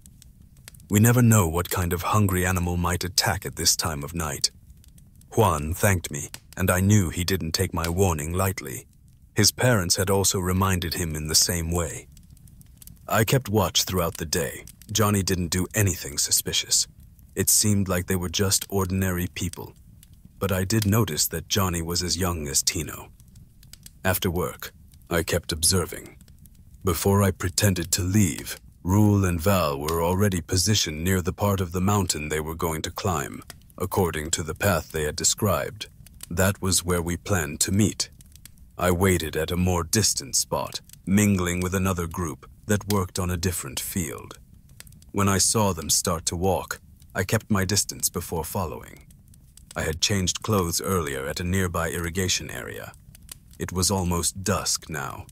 We never know what kind of hungry animal might attack at this time of night. Juan thanked me, and I knew he didn't take my warning lightly. His parents had also reminded him in the same way. I kept watch throughout the day. Johnny didn't do anything suspicious. It seemed like they were just ordinary people. But I did notice that Johnny was as young as Tino. After work, I kept observing. Before I pretended to leave, Rule and Val were already positioned near the part of the mountain they were going to climb, according to the path they had described. That was where we planned to meet. I waited at a more distant spot, mingling with another group that worked on a different field. When I saw them start to walk, I kept my distance before following. I had changed clothes earlier at a nearby irrigation area. It was almost dusk now.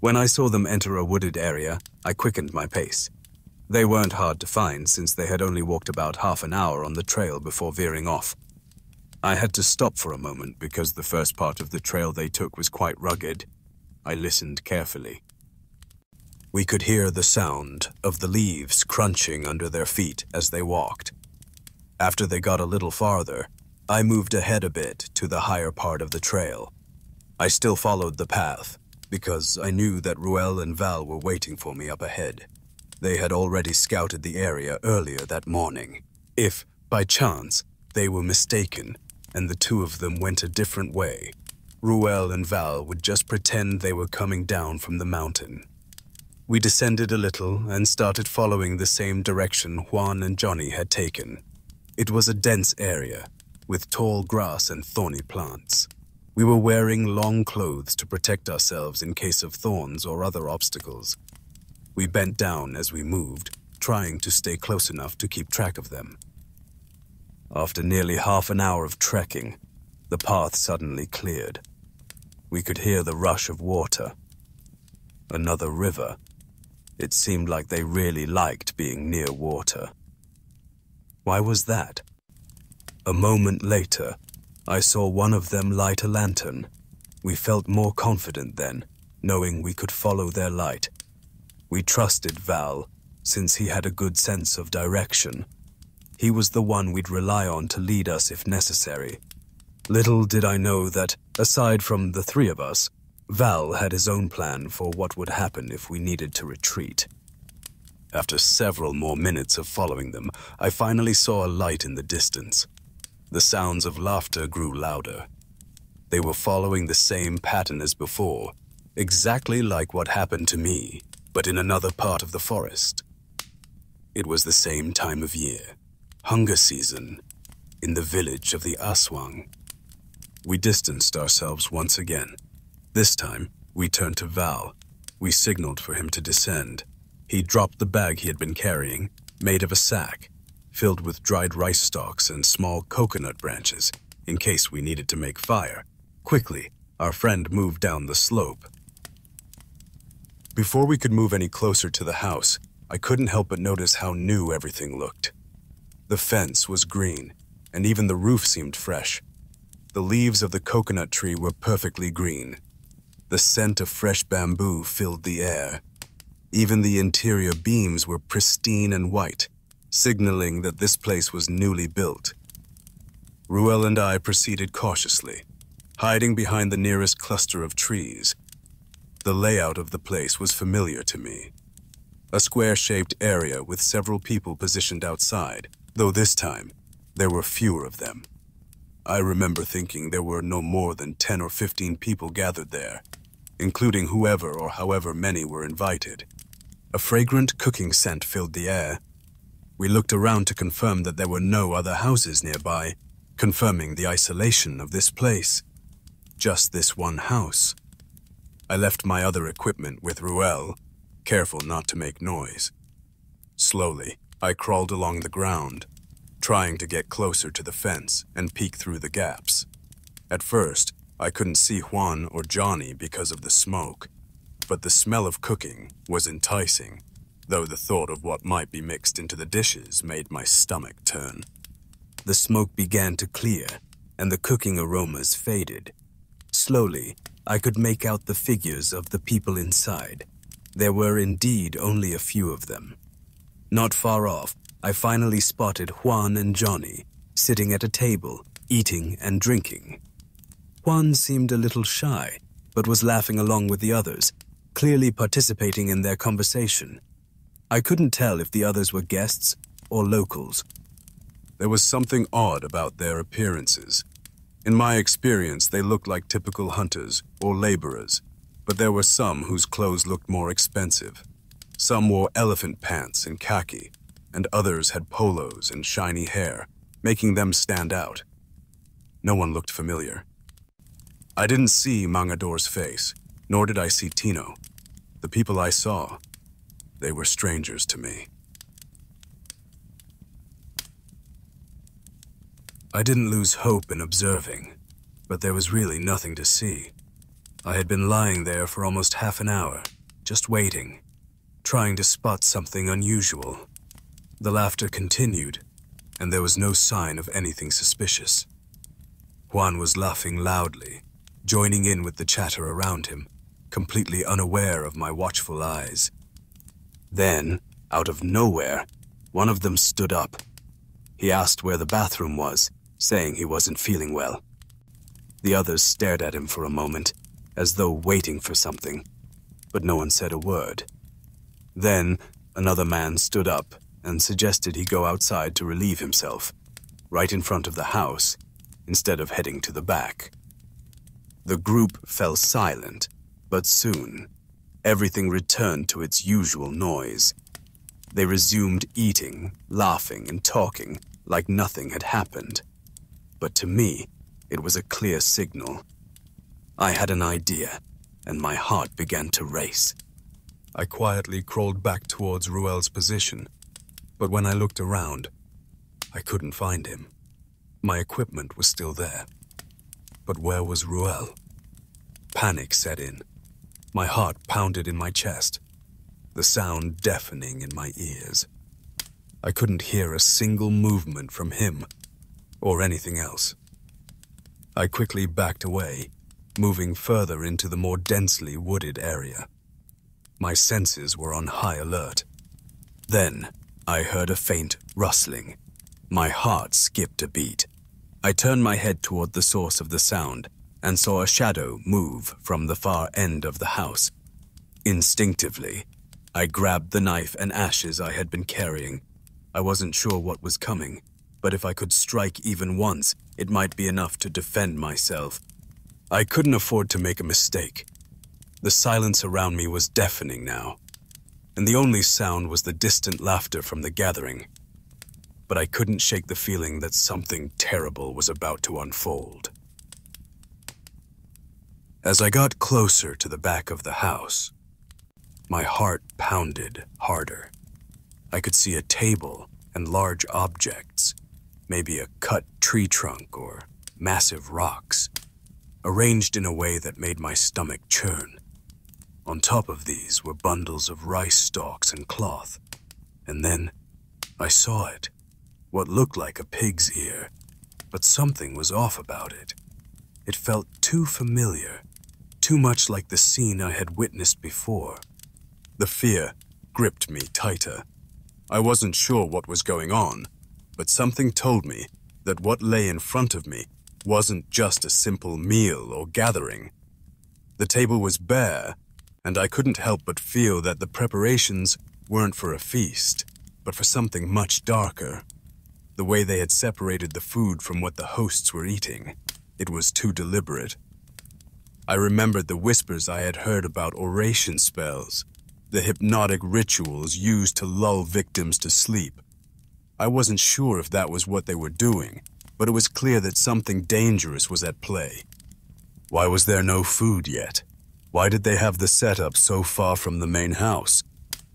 When I saw them enter a wooded area, I quickened my pace. They weren't hard to find since they had only walked about half an hour on the trail before veering off. I had to stop for a moment because the first part of the trail they took was quite rugged. I listened carefully. We could hear the sound of the leaves crunching under their feet as they walked. After they got a little farther, I moved ahead a bit to the higher part of the trail. I still followed the path because I knew that Ruel and Val were waiting for me up ahead. They had already scouted the area earlier that morning. If, by chance, they were mistaken and the two of them went a different way, Ruel and Val would just pretend they were coming down from the mountain. We descended a little and started following the same direction Juan and Johnny had taken. It was a dense area, with tall grass and thorny plants. We were wearing long clothes to protect ourselves in case of thorns or other obstacles. We bent down as we moved, trying to stay close enough to keep track of them. After nearly half an hour of trekking, the path suddenly cleared. We could hear the rush of water. Another river. It seemed like they really liked being near water. Why was that? A moment later, I saw one of them light a lantern. We felt more confident then, knowing we could follow their light. We trusted Val, since he had a good sense of direction. He was the one we'd rely on to lead us if necessary. Little did I know that, aside from the three of us, Val had his own plan for what would happen if we needed to retreat. After several more minutes of following them, I finally saw a light in the distance. The sounds of laughter grew louder. They were following the same pattern as before, exactly like what happened to me, but in another part of the forest. It was the same time of year, hunger season, in the village of the Aswang. We distanced ourselves once again. This time, we turned to Val. We signaled for him to descend. He dropped the bag he had been carrying, made of a sack, filled with dried rice stalks and small coconut branches, in case we needed to make fire. Quickly, our friend moved down the slope. Before we could move any closer to the house, I couldn't help but notice how new everything looked. The fence was green, and even the roof seemed fresh. The leaves of the coconut tree were perfectly green. The scent of fresh bamboo filled the air. Even the interior beams were pristine and white, signaling that this place was newly built. Ruel and I proceeded cautiously, hiding behind the nearest cluster of trees. The layout of the place was familiar to me. A square-shaped area with several people positioned outside, though this time, there were fewer of them. I remember thinking there were no more than 10 or 15 people gathered there, including whoever or however many were invited. A fragrant cooking scent filled the air. We looked around to confirm that there were no other houses nearby, confirming the isolation of this place. Just this one house. I left my other equipment with Ruel, careful not to make noise. Slowly, I crawled along the ground, trying to get closer to the fence and peek through the gaps. At first, I couldn't see Juan or Johnny because of the smoke, but the smell of cooking was enticing, though the thought of what might be mixed into the dishes made my stomach turn. The smoke began to clear, and the cooking aromas faded. Slowly, I could make out the figures of the people inside. There were indeed only a few of them. Not far off, I finally spotted Juan and Johnny, sitting at a table, eating and drinking. Juan seemed a little shy, but was laughing along with the others, clearly participating in their conversation. I couldn't tell if the others were guests or locals. There was something odd about their appearances. In my experience, they looked like typical hunters or laborers, but there were some whose clothes looked more expensive. Some wore elephant pants and khaki, and others had polos and shiny hair, making them stand out. No one looked familiar. I didn't see Mangador's face, nor did I see Tino. The people I saw, they were strangers to me. I didn't lose hope in observing, but there was really nothing to see. I had been lying there for almost half an hour, just waiting, trying to spot something unusual. The laughter continued, and there was no sign of anything suspicious. Juan was laughing loudly, joining in with the chatter around him, completely unaware of my watchful eyes. Then, out of nowhere, one of them stood up. He asked where the bathroom was, saying he wasn't feeling well. The others stared at him for a moment, as though waiting for something, but no one said a word. Then, another man stood up and suggested he go outside to relieve himself, right in front of the house, instead of heading to the back. The group fell silent, but soon, everything returned to its usual noise. They resumed eating, laughing, and talking like nothing had happened. But to me, it was a clear signal. I had an idea, and my heart began to race. I quietly crawled back towards Ruel's position, but when I looked around, I couldn't find him. My equipment was still there. But where was Ruel? Panic set in. My heart pounded in my chest, the sound deafening in my ears. I couldn't hear a single movement from him or anything else. I quickly backed away, moving further into the more densely wooded area. My senses were on high alert. Then, I heard a faint rustling. My heart skipped a beat. I turned my head toward the source of the sound and saw a shadow move from the far end of the house. Instinctively, I grabbed the knife and ashes I had been carrying. I wasn't sure what was coming, but if I could strike even once, it might be enough to defend myself. I couldn't afford to make a mistake. The silence around me was deafening now, and the only sound was the distant laughter from the gathering. But I couldn't shake the feeling that something terrible was about to unfold. As I got closer to the back of the house, my heart pounded harder. I could see a table and large objects, maybe a cut tree trunk or massive rocks, arranged in a way that made my stomach churn. On top of these were bundles of rice stalks and cloth, and then I saw it. What looked like a pig's ear, but something was off about it. It felt too familiar, too much like the scene I had witnessed before. The fear gripped me tighter. I wasn't sure what was going on, but something told me that what lay in front of me wasn't just a simple meal or gathering. The table was bare, and I couldn't help but feel that the preparations weren't for a feast, but for something much darker. The way they had separated the food from what the hosts were eating, it was too deliberate. I remembered the whispers I had heard about oration spells, the hypnotic rituals used to lull victims to sleep. I wasn't sure if that was what they were doing, but it was clear that something dangerous was at play. Why was there no food yet? Why did they have the setup so far from the main house?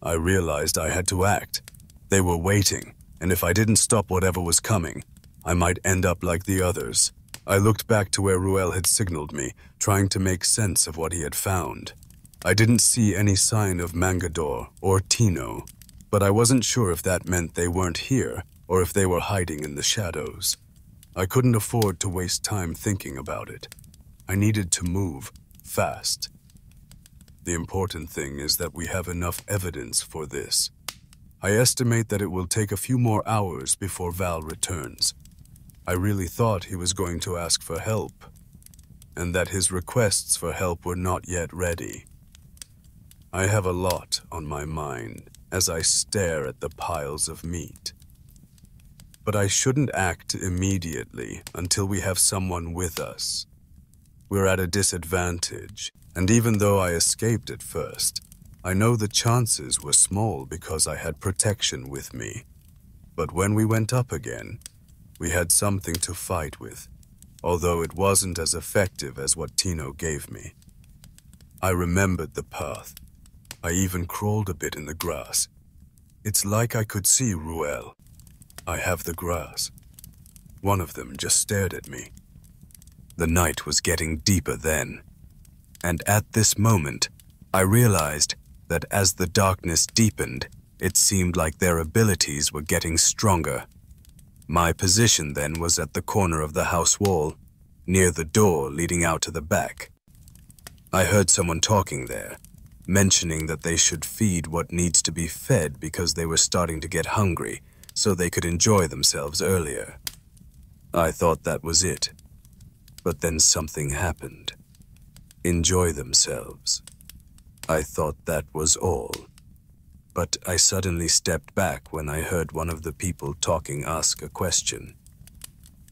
I realized I had to act. They were waiting, and if I didn't stop whatever was coming, I might end up like the others. I looked back to where Ruel had signaled me, trying to make sense of what he had found. I didn't see any sign of Mangador or Tino, but I wasn't sure if that meant they weren't here or if they were hiding in the shadows. I couldn't afford to waste time thinking about it. I needed to move fast. The important thing is that we have enough evidence for this. I estimate that it will take a few more hours before Val returns. I really thought he was going to ask for help, and that his requests for help were not yet ready. I have a lot on my mind as I stare at the piles of meat. But I shouldn't act immediately until we have someone with us. We're at a disadvantage, and even though I escaped at first, I know the chances were small because I had protection with me. But when we went up again, we had something to fight with, although it wasn't as effective as what Tino gave me. I remembered the path. I even crawled a bit in the grass. It's like I could see Ruel. I have the grass. One of them just stared at me. The night was getting deeper then. And at this moment, I realized that as the darkness deepened, it seemed like their abilities were getting stronger. My position then was at the corner of the house wall, near the door leading out to the back. I heard someone talking there, mentioning that they should feed what needs to be fed because they were starting to get hungry, so they could enjoy themselves earlier. I thought that was it. But then something happened. Enjoy themselves. I thought that was all. But I suddenly stepped back when I heard one of the people talking ask a question.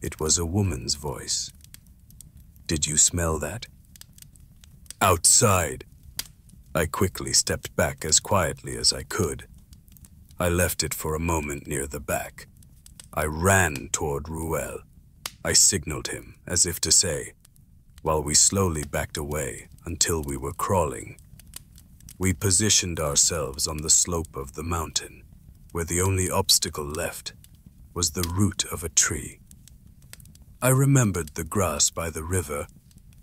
It was a woman's voice. Did you smell that? Outside. I quickly stepped back as quietly as I could. I left it for a moment near the back. I ran toward Ruel. I signaled him, as if to say, while we slowly backed away until we were crawling. We positioned ourselves on the slope of the mountain, where the only obstacle left was the root of a tree. I remembered the grass by the river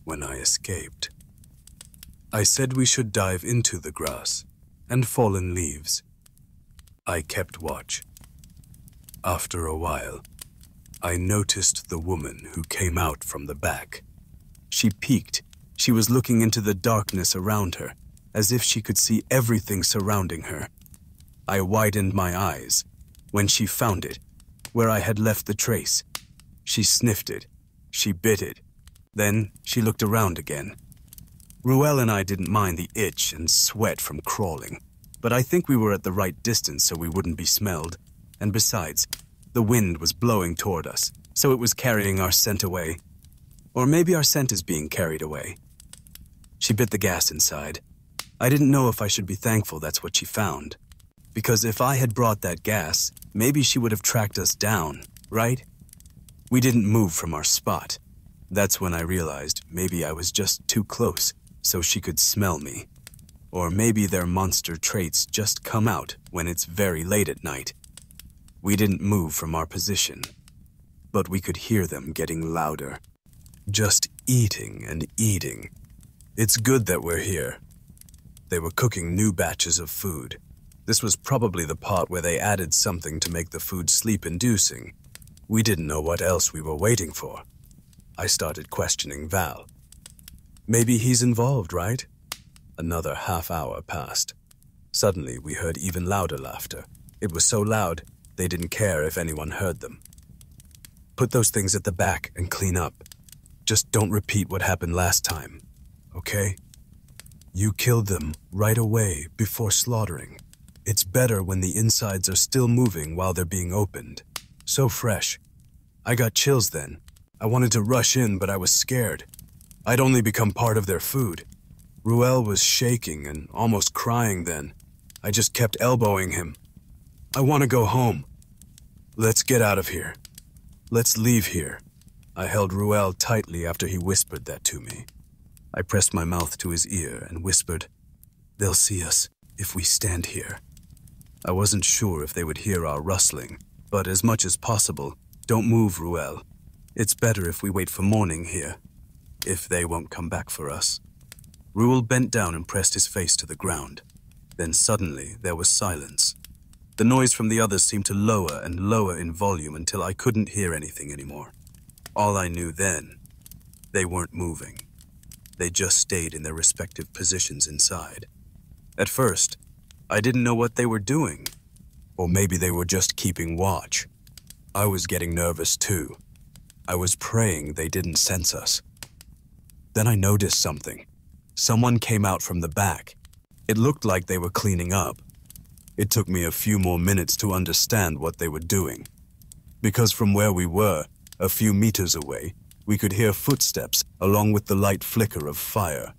when I escaped. I said we should dive into the grass and fallen leaves. I kept watch. After a while, I noticed the woman who came out from the back. She peeked. She was looking into the darkness around her, as if she could see everything surrounding her. I widened my eyes when she found it, where I had left the trace. She sniffed it. She bit it. Then she looked around again. Ruel and I didn't mind the itch and sweat from crawling, but I think we were at the right distance so we wouldn't be smelled. And besides, the wind was blowing toward us, so it was carrying our scent away. Or maybe our scent is being carried away. She bit the gas inside. I didn't know if I should be thankful that's what she found. Because if I had brought that gas, maybe she would have tracked us down, right? We didn't move from our spot. That's when I realized maybe I was just too close so she could smell me. Or maybe their monster traits just come out when it's very late at night. We didn't move from our position, but we could hear them getting louder. Just eating and eating. It's good that we're here. They were cooking new batches of food. This was probably the part where they added something to make the food sleep-inducing. We didn't know what else we were waiting for. I started questioning Val. Maybe he's involved, right? Another half hour passed. Suddenly, we heard even louder laughter. It was so loud, they didn't care if anyone heard them. Put those things at the back and clean up. Just don't repeat what happened last time, okay? You killed them right away before slaughtering. It's better when the insides are still moving while they're being opened. So fresh. I got chills then. I wanted to rush in, but I was scared. I'd only become part of their food. Ruel was shaking and almost crying then. I just kept elbowing him. I want to go home. Let's get out of here. Let's leave here. I held Ruel tightly after he whispered that to me. I pressed my mouth to his ear and whispered, "They'll see us if we stand here." I wasn't sure if they would hear our rustling, but as much as possible, don't move, Ruel. It's better if we wait for morning here, if they won't come back for us. Ruel bent down and pressed his face to the ground. Then suddenly there was silence. The noise from the others seemed to lower and lower in volume until I couldn't hear anything anymore. All I knew then, they weren't moving. They just stayed in their respective positions inside. At first, I didn't know what they were doing. Or maybe they were just keeping watch. I was getting nervous too. I was praying they didn't sense us. Then I noticed something. Someone came out from the back. It looked like they were cleaning up. It took me a few more minutes to understand what they were doing. Because from where we were, a few meters away, we could hear footsteps along with the light flicker of fire.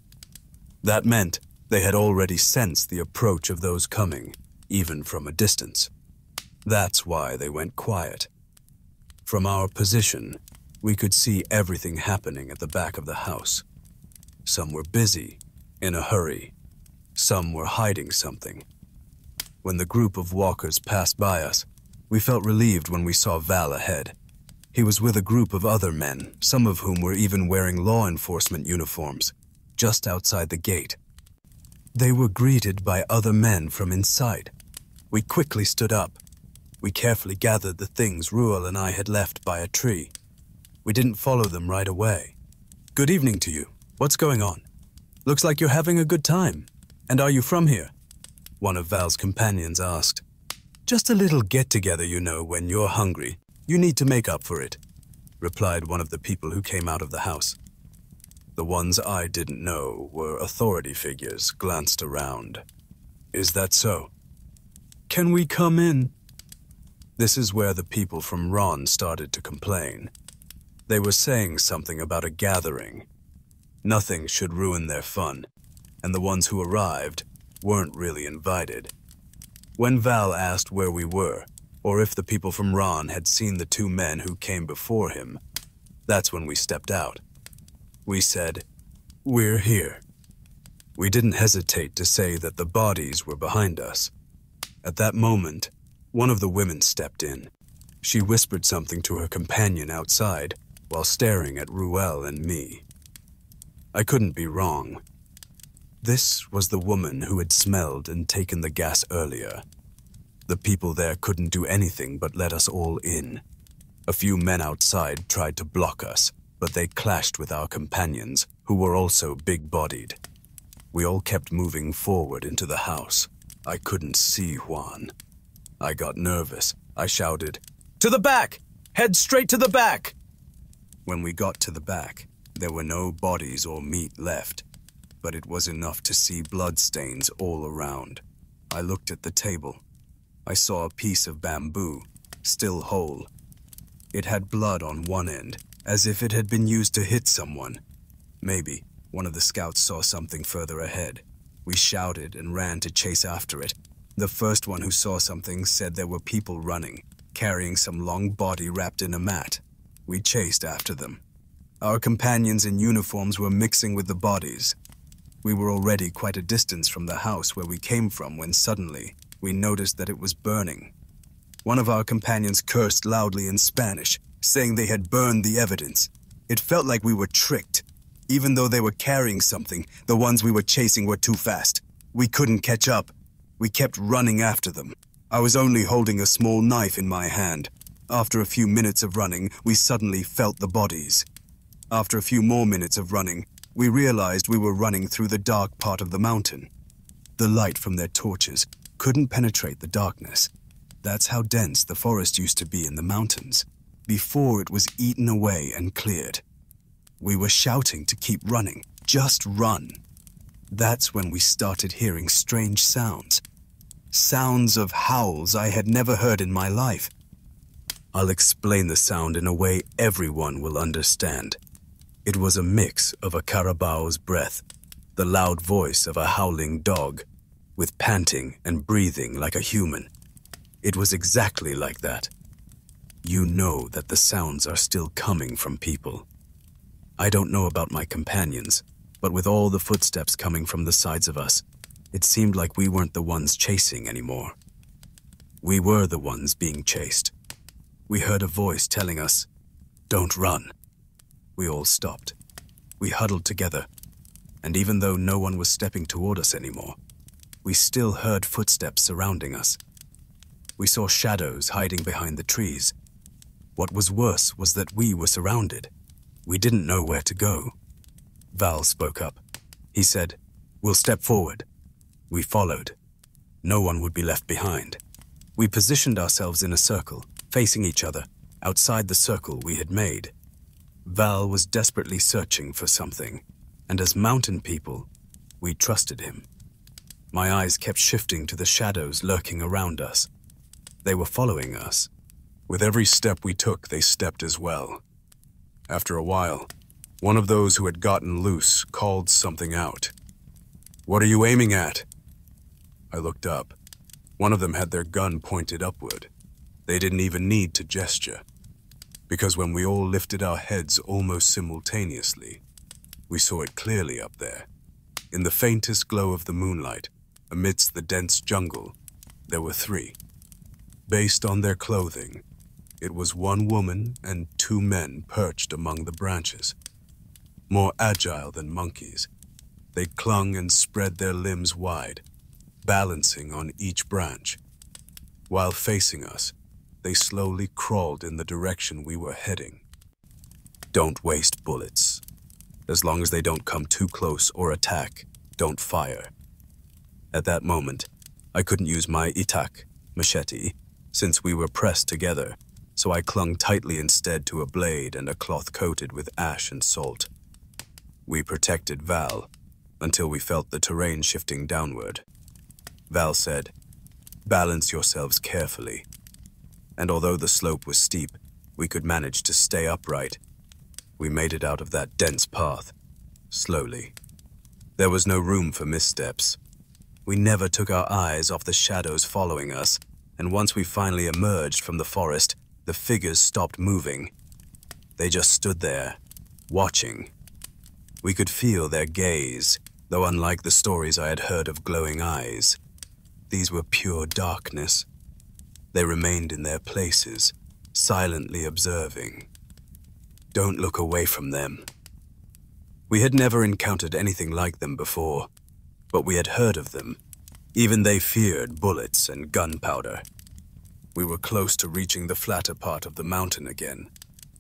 That meant they had already sensed the approach of those coming, even from a distance. That's why they went quiet. From our position, we could see everything happening at the back of the house. Some were busy, in a hurry. Some were hiding something. When the group of walkers passed by us, we felt relieved when we saw Val ahead. He was with a group of other men, some of whom were even wearing law enforcement uniforms, just outside the gate. They were greeted by other men from inside. We quickly stood up. We carefully gathered the things Ruel and I had left by a tree. We didn't follow them right away. "Good evening to you. What's going on? Looks like you're having a good time. And are you from here?" one of Val's companions asked. "Just a little get-together, you know, when you're hungry. You need to make up for it," replied one of the people who came out of the house. The ones I didn't know were authority figures glanced around. "Is that so? Can we come in?" This is where the people from Ron started to complain. They were saying something about a gathering. Nothing should ruin their fun, and the ones who arrived weren't really invited. When Val asked where we were, or if the people from Ron had seen the two men who came before him, that's when we stepped out. We said, "We're here." We didn't hesitate to say that the bodies were behind us. At that moment, one of the women stepped in. She whispered something to her companion outside while staring at Ruel and me. I couldn't be wrong. This was the woman who had smelled and taken the gas earlier. The people there couldn't do anything but let us all in. A few men outside tried to block us, but they clashed with our companions, who were also big-bodied. We all kept moving forward into the house. I couldn't see Juan. I got nervous. I shouted, "To the back! Head straight to the back!" When we got to the back, there were no bodies or meat left, but it was enough to see bloodstains all around. I looked at the table. I saw a piece of bamboo, still whole. It had blood on one end, as if it had been used to hit someone. Maybe one of the scouts saw something further ahead. We shouted and ran to chase after it. The first one who saw something said there were people running, carrying some long body wrapped in a mat. We chased after them. Our companions in uniforms were mixing with the bodies. We were already quite a distance from the house where we came from when suddenly we noticed that it was burning. One of our companions cursed loudly in Spanish, saying they had burned the evidence. It felt like we were tricked. Even though they were carrying something, the ones we were chasing were too fast. We couldn't catch up. We kept running after them. I was only holding a small knife in my hand. After a few minutes of running, we suddenly felt the bodies. After a few more minutes of running, we realized we were running through the dark part of the mountain. The light from their torches couldn't penetrate the darkness. That's how dense the forest used to be in the mountains, before it was eaten away and cleared. We were shouting to keep running, just run. That's when we started hearing strange sounds. Sounds of howls I had never heard in my life. I'll explain the sound in a way everyone will understand. It was a mix of a carabao's breath, the loud voice of a howling dog, with panting and breathing like a human. It was exactly like that. You know that the sounds are still coming from people. I don't know about my companions, but with all the footsteps coming from the sides of us, it seemed like we weren't the ones chasing anymore. We were the ones being chased. We heard a voice telling us, "Don't run." We all stopped. We huddled together, and even though no one was stepping toward us anymore, we still heard footsteps surrounding us. We saw shadows hiding behind the trees. What was worse was that we were surrounded. We didn't know where to go. Val spoke up. He said, "We'll step forward." We followed. No one would be left behind. We positioned ourselves in a circle, facing each other, outside the circle we had made. Val was desperately searching for something, and as mountain people, we trusted him. My eyes kept shifting to the shadows lurking around us. They were following us. With every step we took, they stepped as well. After a while, one of those who had gotten loose called something out. "What are you aiming at?" I looked up. One of them had their gun pointed upward. They didn't even need to gesture, because when we all lifted our heads almost simultaneously, we saw it clearly up there. In the faintest glow of the moonlight, amidst the dense jungle, there were three. Based on their clothing, it was one woman and two men perched among the branches. More agile than monkeys, They clung and spread their limbs wide, balancing on each branch. While facing us, they slowly crawled in the direction we were heading. Don't waste bullets. As long as they don't come too close or attack, don't fire. At that moment, I couldn't use my itak, machete, since we were pressed together, so I clung tightly instead to a blade and a cloth coated with ash and salt. We protected Val until we felt the terrain shifting downward. Val said, "Balance yourselves carefully." And although the slope was steep, we could manage to stay upright. We made it out of that dense path, slowly. There was no room for missteps. We never took our eyes off the shadows following us, and once we finally emerged from the forest, the figures stopped moving. They just stood there, watching. We could feel their gaze, though unlike the stories I had heard of glowing eyes, these were pure darkness. They remained in their places, silently observing. Don't look away from them. We had never encountered anything like them before, but we had heard of them. Even they feared bullets and gunpowder. We were close to reaching the flatter part of the mountain again.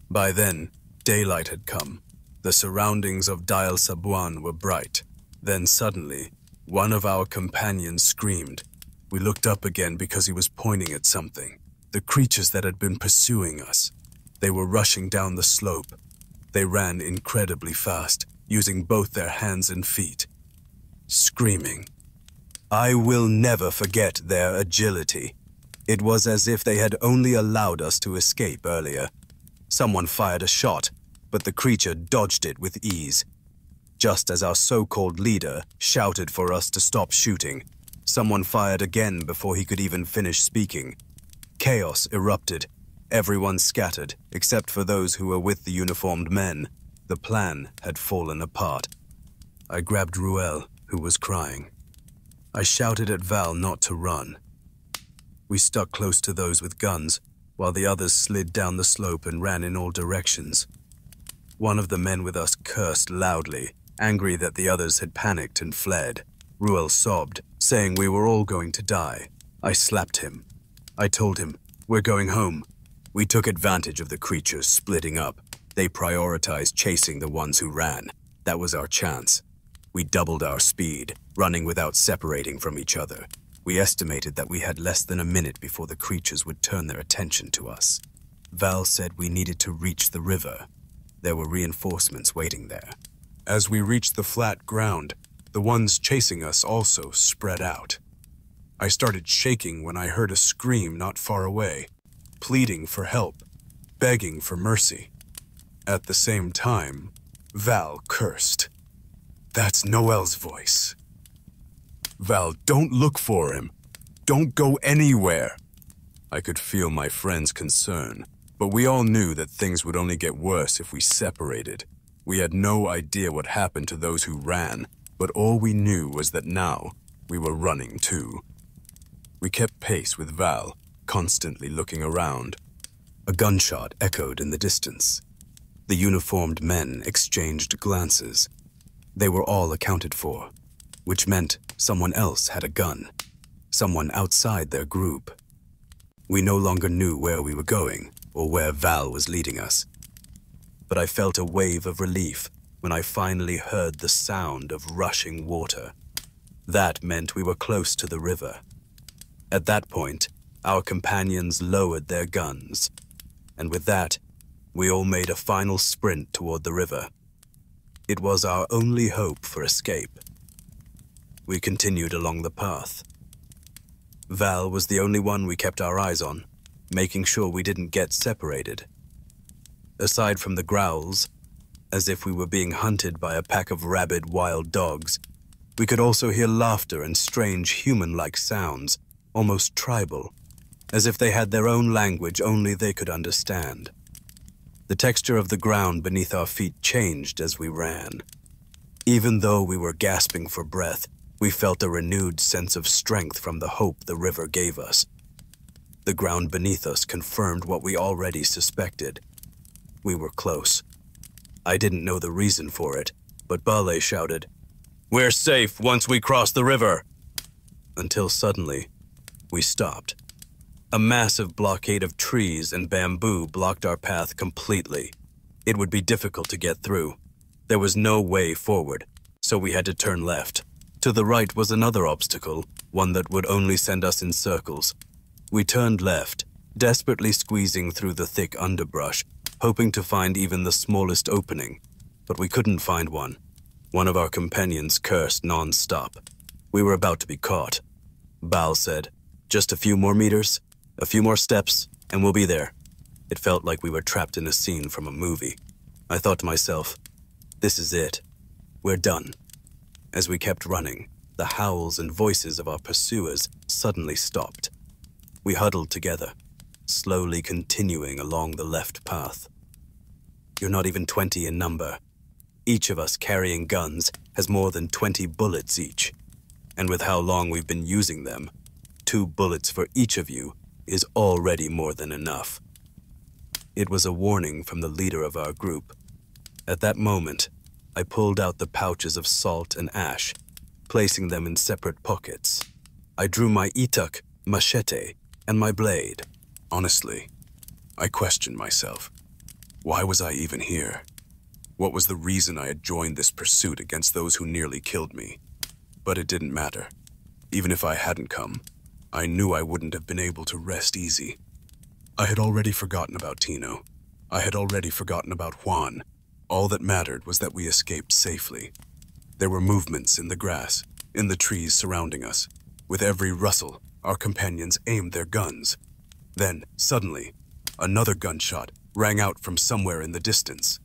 By then, daylight had come. The surroundings of Dial Sabuan were bright. Then suddenly, one of our companions screamed. We looked up again because he was pointing at something. The creatures that had been pursuing us. They were rushing down the slope. They ran incredibly fast, using both their hands and feet. Screaming. I will never forget their agility. It was as if they had only allowed us to escape earlier. Someone fired a shot, but the creature dodged it with ease. Just as our so-called leader shouted for us to stop shooting, someone fired again before he could even finish speaking. Chaos erupted. Everyone scattered, except for those who were with the uniformed men. The plan had fallen apart. I grabbed Ruel, who was crying. I shouted at Val not to run. We stuck close to those with guns, while the others slid down the slope and ran in all directions. One of the men with us cursed loudly, angry that the others had panicked and fled. Ruel sobbed, saying we were all going to die. I slapped him. I told him, "We're going home." We took advantage of the creatures splitting up. They prioritized chasing the ones who ran. That was our chance. We doubled our speed, running without separating from each other. We estimated that we had less than a minute before the creatures would turn their attention to us. Val said we needed to reach the river. There were reinforcements waiting there. As we reached the flat ground, the ones chasing us also spread out. I started shaking when I heard a scream not far away, pleading for help, begging for mercy. At the same time, Val cursed. That's Noel's voice. Val, don't look for him. Don't go anywhere. I could feel my friend's concern, but we all knew that things would only get worse if we separated. We had no idea what happened to those who ran, but all we knew was that now we were running too. We kept pace with Val, constantly looking around. A gunshot echoed in the distance. The uniformed men exchanged glances. They were all accounted for, which meant someone else had a gun, someone outside their group. We no longer knew where we were going or where Val was leading us. But I felt a wave of relief when I finally heard the sound of rushing water. That meant we were close to the river. At that point, our companions lowered their guns, and with that, we all made a final sprint toward the river. It was our only hope for escape. We continued along the path. Val was the only one we kept our eyes on, making sure we didn't get separated. Aside from the growls, as if we were being hunted by a pack of rabid wild dogs, we could also hear laughter and strange human-like sounds, almost tribal, as if they had their own language only they could understand. The texture of the ground beneath our feet changed as we ran. Even though we were gasping for breath, we felt a renewed sense of strength from the hope the river gave us. The ground beneath us confirmed what we already suspected. We were close. I didn't know the reason for it, but Bale shouted, We're safe once we cross the river. Until suddenly, we stopped. A massive blockade of trees and bamboo blocked our path completely. It would be difficult to get through. There was no way forward, so we had to turn left. To the right was another obstacle, one that would only send us in circles. We turned left, desperately squeezing through the thick underbrush, hoping to find even the smallest opening, but we couldn't find one. One of our companions cursed non-stop. We were about to be caught. Bal said, "Just a few more meters, a few more steps, and we'll be there." It felt like we were trapped in a scene from a movie. I thought to myself, this is it. We're done. As we kept running, the howls and voices of our pursuers suddenly stopped. We huddled together, slowly continuing along the left path. You're not even 20 in number. Each of us carrying guns has more than 20 bullets each. And with how long we've been using them, 2 bullets for each of you is already more than enough. It was a warning from the leader of our group. At that moment, I pulled out the pouches of salt and ash, placing them in separate pockets. I drew my itak, machete, and my blade. Honestly, I questioned myself. Why was I even here? What was the reason I had joined this pursuit against those who nearly killed me? But it didn't matter. Even if I hadn't come, I knew I wouldn't have been able to rest easy. I had already forgotten about Tino. I had already forgotten about Juan. All that mattered was that we escaped safely. There were movements in the grass, in the trees surrounding us. With every rustle, our companions aimed their guns. Then, suddenly, another gunshot rang out from somewhere in the distance.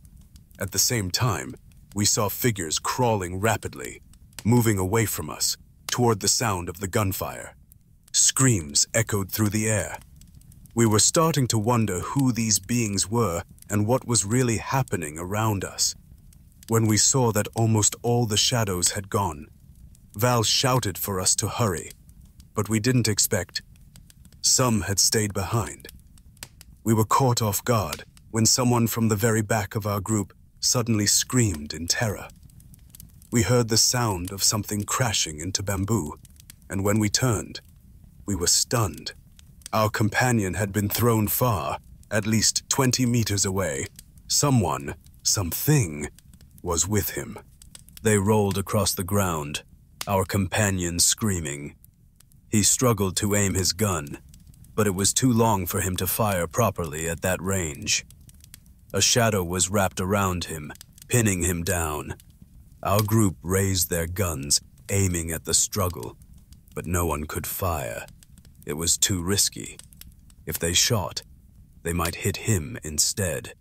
At the same time, we saw figures crawling rapidly, moving away from us, toward the sound of the gunfire. Screams echoed through the air. We were starting to wonder who these beings were and what was really happening around us. When we saw that almost all the shadows had gone, Val shouted for us to hurry, but we didn't expect. Some had stayed behind. We were caught off guard when someone from the very back of our group suddenly screamed in terror. We heard the sound of something crashing into bamboo, and when we turned, we were stunned. Our companion had been thrown far, at least 20 meters away. Someone, something, was with him. They rolled across the ground, our companion screaming. He struggled to aim his gun, but it was too long for him to fire properly at that range. A shadow was wrapped around him, pinning him down. Our group raised their guns, aiming at the struggle, but no one could fire. It was too risky. If they shot, they might hit him instead.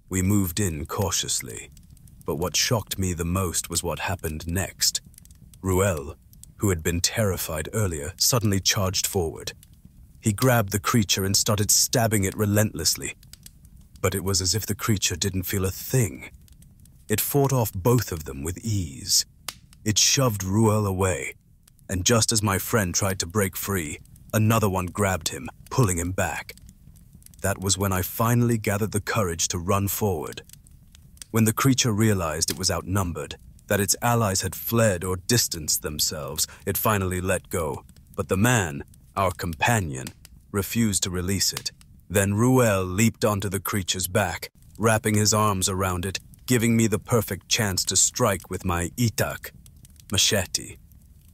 We moved in cautiously, but what shocked me the most was what happened next. Ruel, who had been terrified earlier, suddenly charged forward. He grabbed the creature and started stabbing it relentlessly. But it was as if the creature didn't feel a thing. It fought off both of them with ease. It shoved Ruel away, and just as my friend tried to break free, another one grabbed him, pulling him back. That was when I finally gathered the courage to run forward. When the creature realized it was outnumbered, that its allies had fled or distanced themselves, it finally let go. But the man, our companion, refused to release it. Then Ruel leaped onto the creature's back, wrapping his arms around it, giving me the perfect chance to strike with my itak, machete.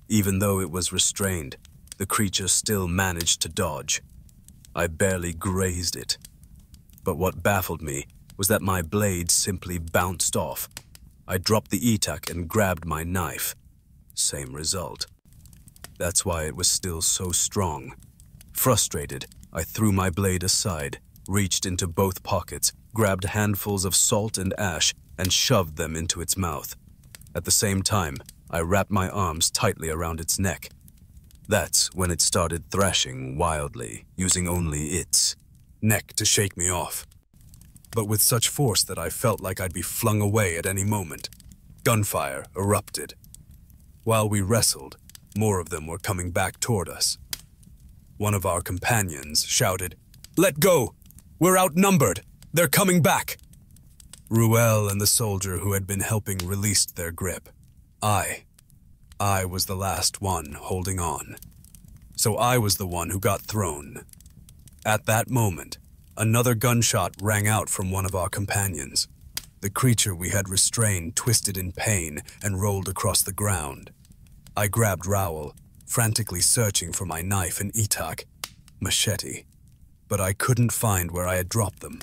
Even though it was restrained, the creature still managed to dodge. I barely grazed it. But what baffled me was that my blade simply bounced off. I dropped the itak and grabbed my knife. Same result. That's why it was still so strong. Frustrated, I threw my blade aside, reached into both pockets, grabbed handfuls of salt and ash, and shoved them into its mouth. At the same time, I wrapped my arms tightly around its neck. That's when it started thrashing wildly, using only its neck to shake me off. But with such force that I felt like I'd be flung away at any moment. Gunfire erupted. While we wrestled, more of them were coming back toward us. One of our companions shouted, "Let go! We're outnumbered! They're coming back!" Ruel and the soldier who had been helping released their grip. I was the last one holding on. So I was the one who got thrown. At that moment, another gunshot rang out from one of our companions. The creature we had restrained twisted in pain and rolled across the ground. I grabbed Raoul, frantically searching for my knife and itak, machete, but I couldn't find where I had dropped them.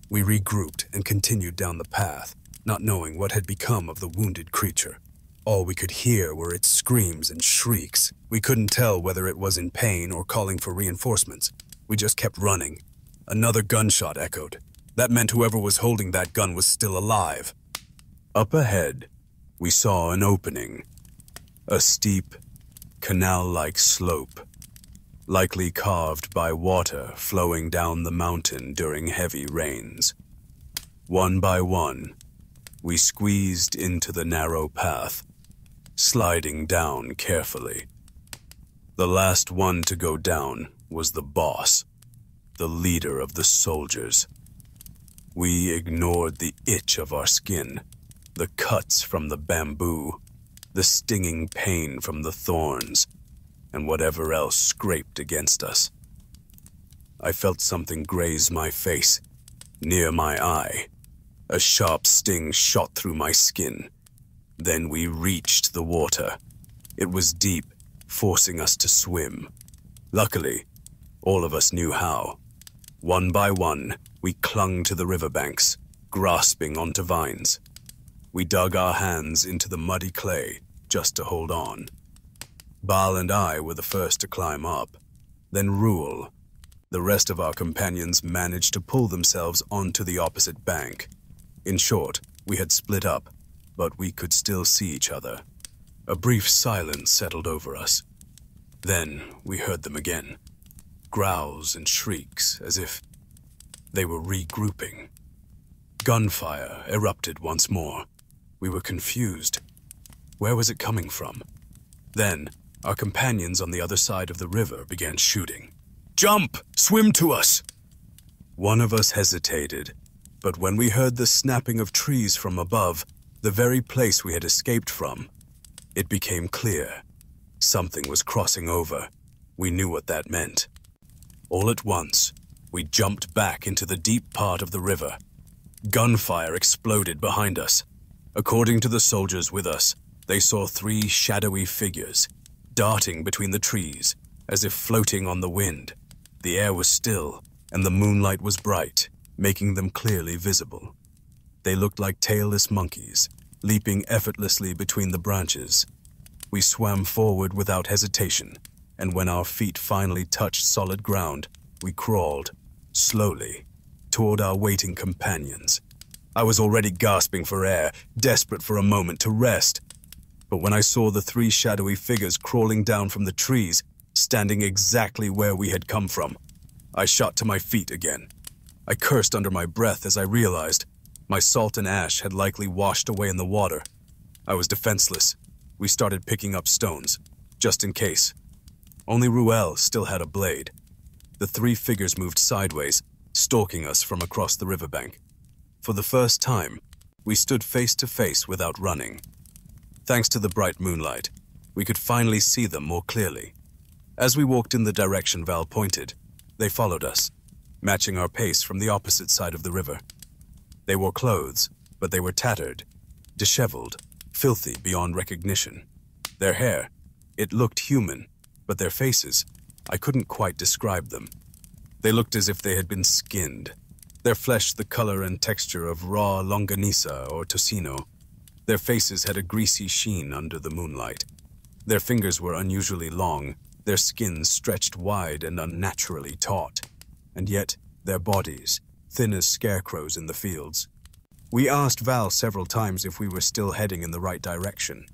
We regrouped and continued down the path, not knowing what had become of the wounded creature. All we could hear were its screams and shrieks. We couldn't tell whether it was in pain or calling for reinforcements. We just kept running. Another gunshot echoed. That meant whoever was holding that gun was still alive. Up ahead, we saw an opening. A steep, canal-like slope, likely carved by water flowing down the mountain during heavy rains. One by one, we squeezed into the narrow path, sliding down carefully. The last one to go down was the boss, the leader of the soldiers. We ignored the itch of our skin, the cuts from the bamboo, the stinging pain from the thorns, and whatever else scraped against us. I felt something graze my face, near my eye. A sharp sting shot through my skin. Then we reached the water. It was deep, forcing us to swim. Luckily, all of us knew how. One by one, we clung to the riverbanks, grasping onto vines. We dug our hands into the muddy clay just to hold on. Baal and I were the first to climb up, then Ruel. The rest of our companions managed to pull themselves onto the opposite bank. In short, we had split up, but we could still see each other. A brief silence settled over us. Then we heard them again. Growls and shrieks, as if they were regrouping. Gunfire erupted once more. We were confused. Where was it coming from? Then, our companions on the other side of the river began shooting. "Jump! Swim to us!" One of us hesitated, but when we heard the snapping of trees from above, the very place we had escaped from, it became clear. Something was crossing over. We knew what that meant. All at once, we jumped back into the deep part of the river. Gunfire exploded behind us. According to the soldiers with us, they saw 3 shadowy figures, darting between the trees, as if floating on the wind. The air was still, and the moonlight was bright, making them clearly visible. They looked like tailless monkeys, leaping effortlessly between the branches. We swam forward without hesitation, and when our feet finally touched solid ground, we crawled, slowly, toward our waiting companions. I was already gasping for air, desperate for a moment to rest. But when I saw the 3 shadowy figures crawling down from the trees, standing exactly where we had come from, I shot to my feet again. I cursed under my breath as I realized my salt and ash had likely washed away in the water. I was defenseless. We started picking up stones, just in case. Only Ruel still had a blade. The 3 figures moved sideways, stalking us from across the riverbank. For the first time, we stood face to face without running. Thanks to the bright moonlight, we could finally see them more clearly. As we walked in the direction Val pointed, they followed us, matching our pace from the opposite side of the river. They wore clothes, but they were tattered, disheveled, filthy beyond recognition. Their hair, it looked human, but their faces, I couldn't quite describe them. They looked as if they had been skinned, their flesh the color and texture of raw longanisa or tocino. Their faces had a greasy sheen under the moonlight. Their fingers were unusually long, their skins stretched wide and unnaturally taut, and yet their bodies, thin as scarecrows in the fields. We asked Val several times if we were still heading in the right direction.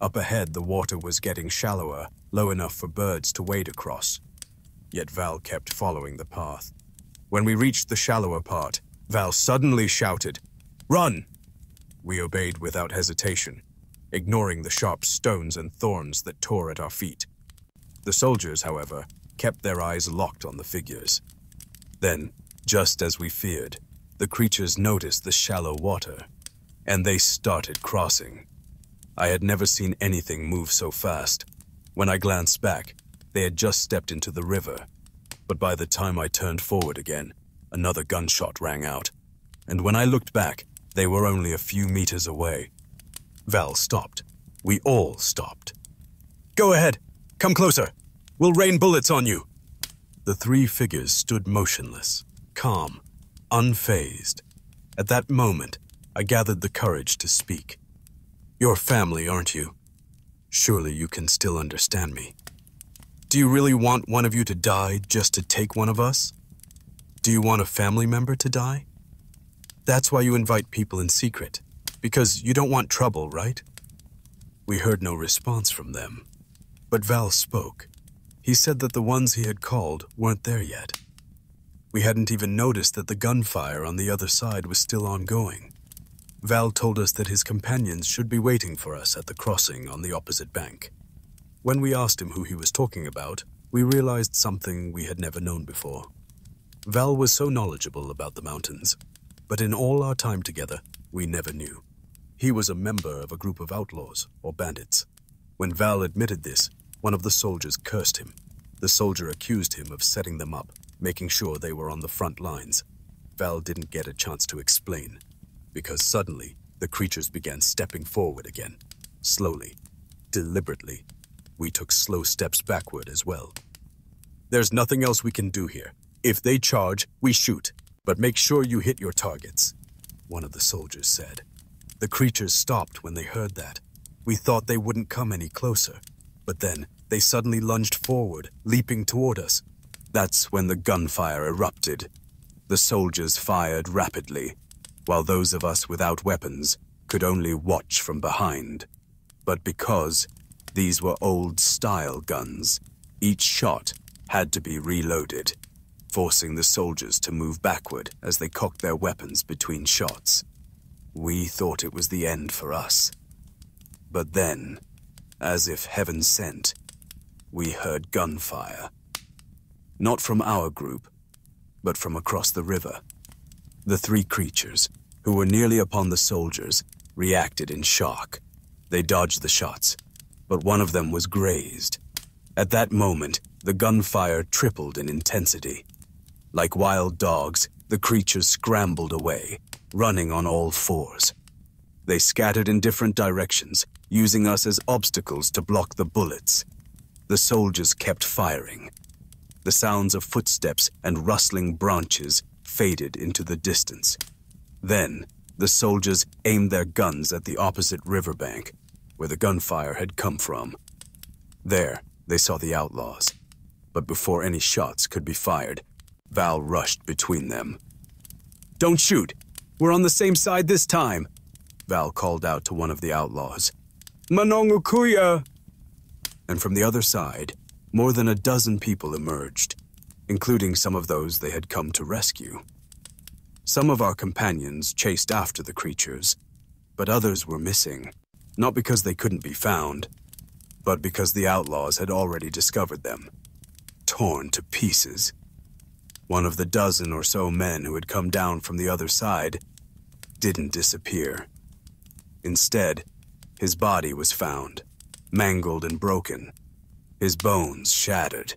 Up ahead, the water was getting shallower, low enough for birds to wade across. Yet Val kept following the path. When we reached the shallower part, Val suddenly shouted, "Run!" We obeyed without hesitation, ignoring the sharp stones and thorns that tore at our feet. The soldiers, however, kept their eyes locked on the figures. Then, just as we feared, the creatures noticed the shallow water, and they started crossing. I had never seen anything move so fast. When I glanced back, they had just stepped into the river. But by the time I turned forward again, another gunshot rang out. And when I looked back, they were only a few meters away. Val stopped. We all stopped. "Go ahead. Come closer. We'll rain bullets on you." The three figures stood motionless, calm, unfazed. At that moment, I gathered the courage to speak. "You're family, aren't you? Surely you can still understand me. Do you really want one of you to die just to take one of us? Do you want a family member to die? That's why you invite people in secret, because you don't want trouble, right?" We heard no response from them, but Val spoke. He said that the ones he had called weren't there yet. We hadn't even noticed that the gunfire on the other side was still ongoing. Val told us that his companions should be waiting for us at the crossing on the opposite bank. When we asked him who he was talking about, we realized something we had never known before. Val was so knowledgeable about the mountains, but in all our time together, we never knew. He was a member of a group of outlaws or bandits. When Val admitted this, one of the soldiers cursed him. The soldier accused him of setting them up, making sure they were on the front lines. Val didn't get a chance to explain, because suddenly the creatures began stepping forward again, slowly, deliberately. We took slow steps backward as well. "There's nothing else we can do here. If they charge, we shoot, but make sure you hit your targets," one of the soldiers said. The creatures stopped when they heard that. We thought they wouldn't come any closer, but then they suddenly lunged forward, leaping toward us. That's when the gunfire erupted. The soldiers fired rapidly, while those of us without weapons could only watch from behind. But because these were old-style guns, each shot had to be reloaded, forcing the soldiers to move backward as they cocked their weapons between shots. We thought it was the end for us. But then, as if heaven sent, we heard gunfire. Not from our group, but from across the river. The three creatures, who were nearly upon the soldiers, reacted in shock. They dodged the shots, but one of them was grazed. At that moment, the gunfire tripled in intensity. Like wild dogs, the creatures scrambled away, running on all fours. They scattered in different directions, using us as obstacles to block the bullets. The soldiers kept firing. The sounds of footsteps and rustling branches faded into the distance. Then, the soldiers aimed their guns at the opposite riverbank, where the gunfire had come from. There, they saw the outlaws. But before any shots could be fired, Val rushed between them. "Don't shoot! We're on the same side this time!" Val called out to one of the outlaws. "Manongukuya!" And from the other side, more than a dozen people emerged, including some of those they had come to rescue. Some of our companions chased after the creatures, but others were missing, not because they couldn't be found, but because the outlaws had already discovered them, torn to pieces. One of the dozen or so men who had come down from the other side didn't disappear. Instead, his body was found, mangled and broken, his bones shattered.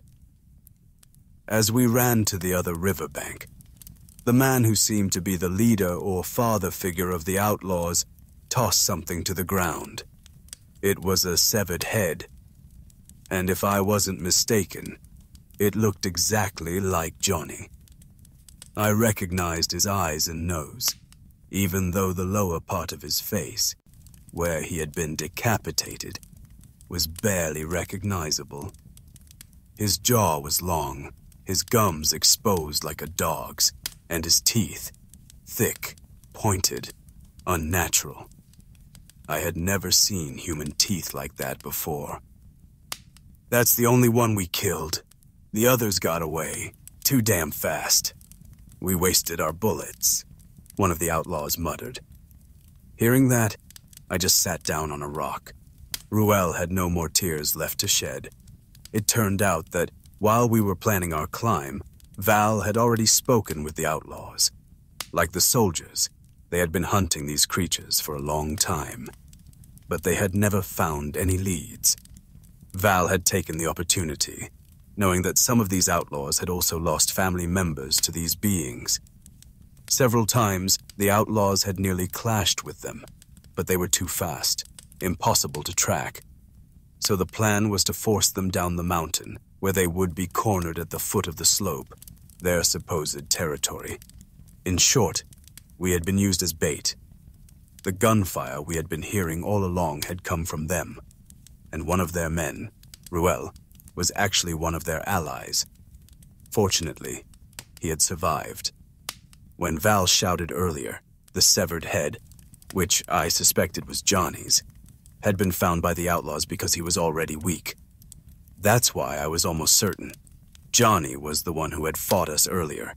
As we ran to the other riverbank, the man who seemed to be the leader or father figure of the outlaws tossed something to the ground. It was a severed head, and if I wasn't mistaken, it looked exactly like Johnny. I recognized his eyes and nose, even though the lower part of his face, where he had been decapitated, was barely recognizable. His jaw was long, his gums exposed like a dog's, and his teeth, thick, pointed, unnatural. I had never seen human teeth like that before. "That's the only one we killed. The others got away, too damn fast. We wasted our bullets," one of the outlaws muttered. Hearing that, I just sat down on a rock. Ruel had no more tears left to shed. It turned out that while we were planning our climb, Val had already spoken with the outlaws. Like the soldiers, they had been hunting these creatures for a long time. but they had never found any leads. Val had taken the opportunity, knowing that some of these outlaws had also lost family members to these beings. Several times, the outlaws had nearly clashed with them, but they were too fast, impossible to track. So the plan was to force them down the mountain, where they would be cornered at the foot of the slope, their supposed territory. In short, we had been used as bait. The gunfire we had been hearing all along had come from them, and one of their men, Ruel, was actually one of their allies. Fortunately, he had survived. When Val shouted earlier, the severed head, which I suspected was Johnny's, had been found by the outlaws because he was already weak. That's why I was almost certain Johnny was the one who had fought us earlier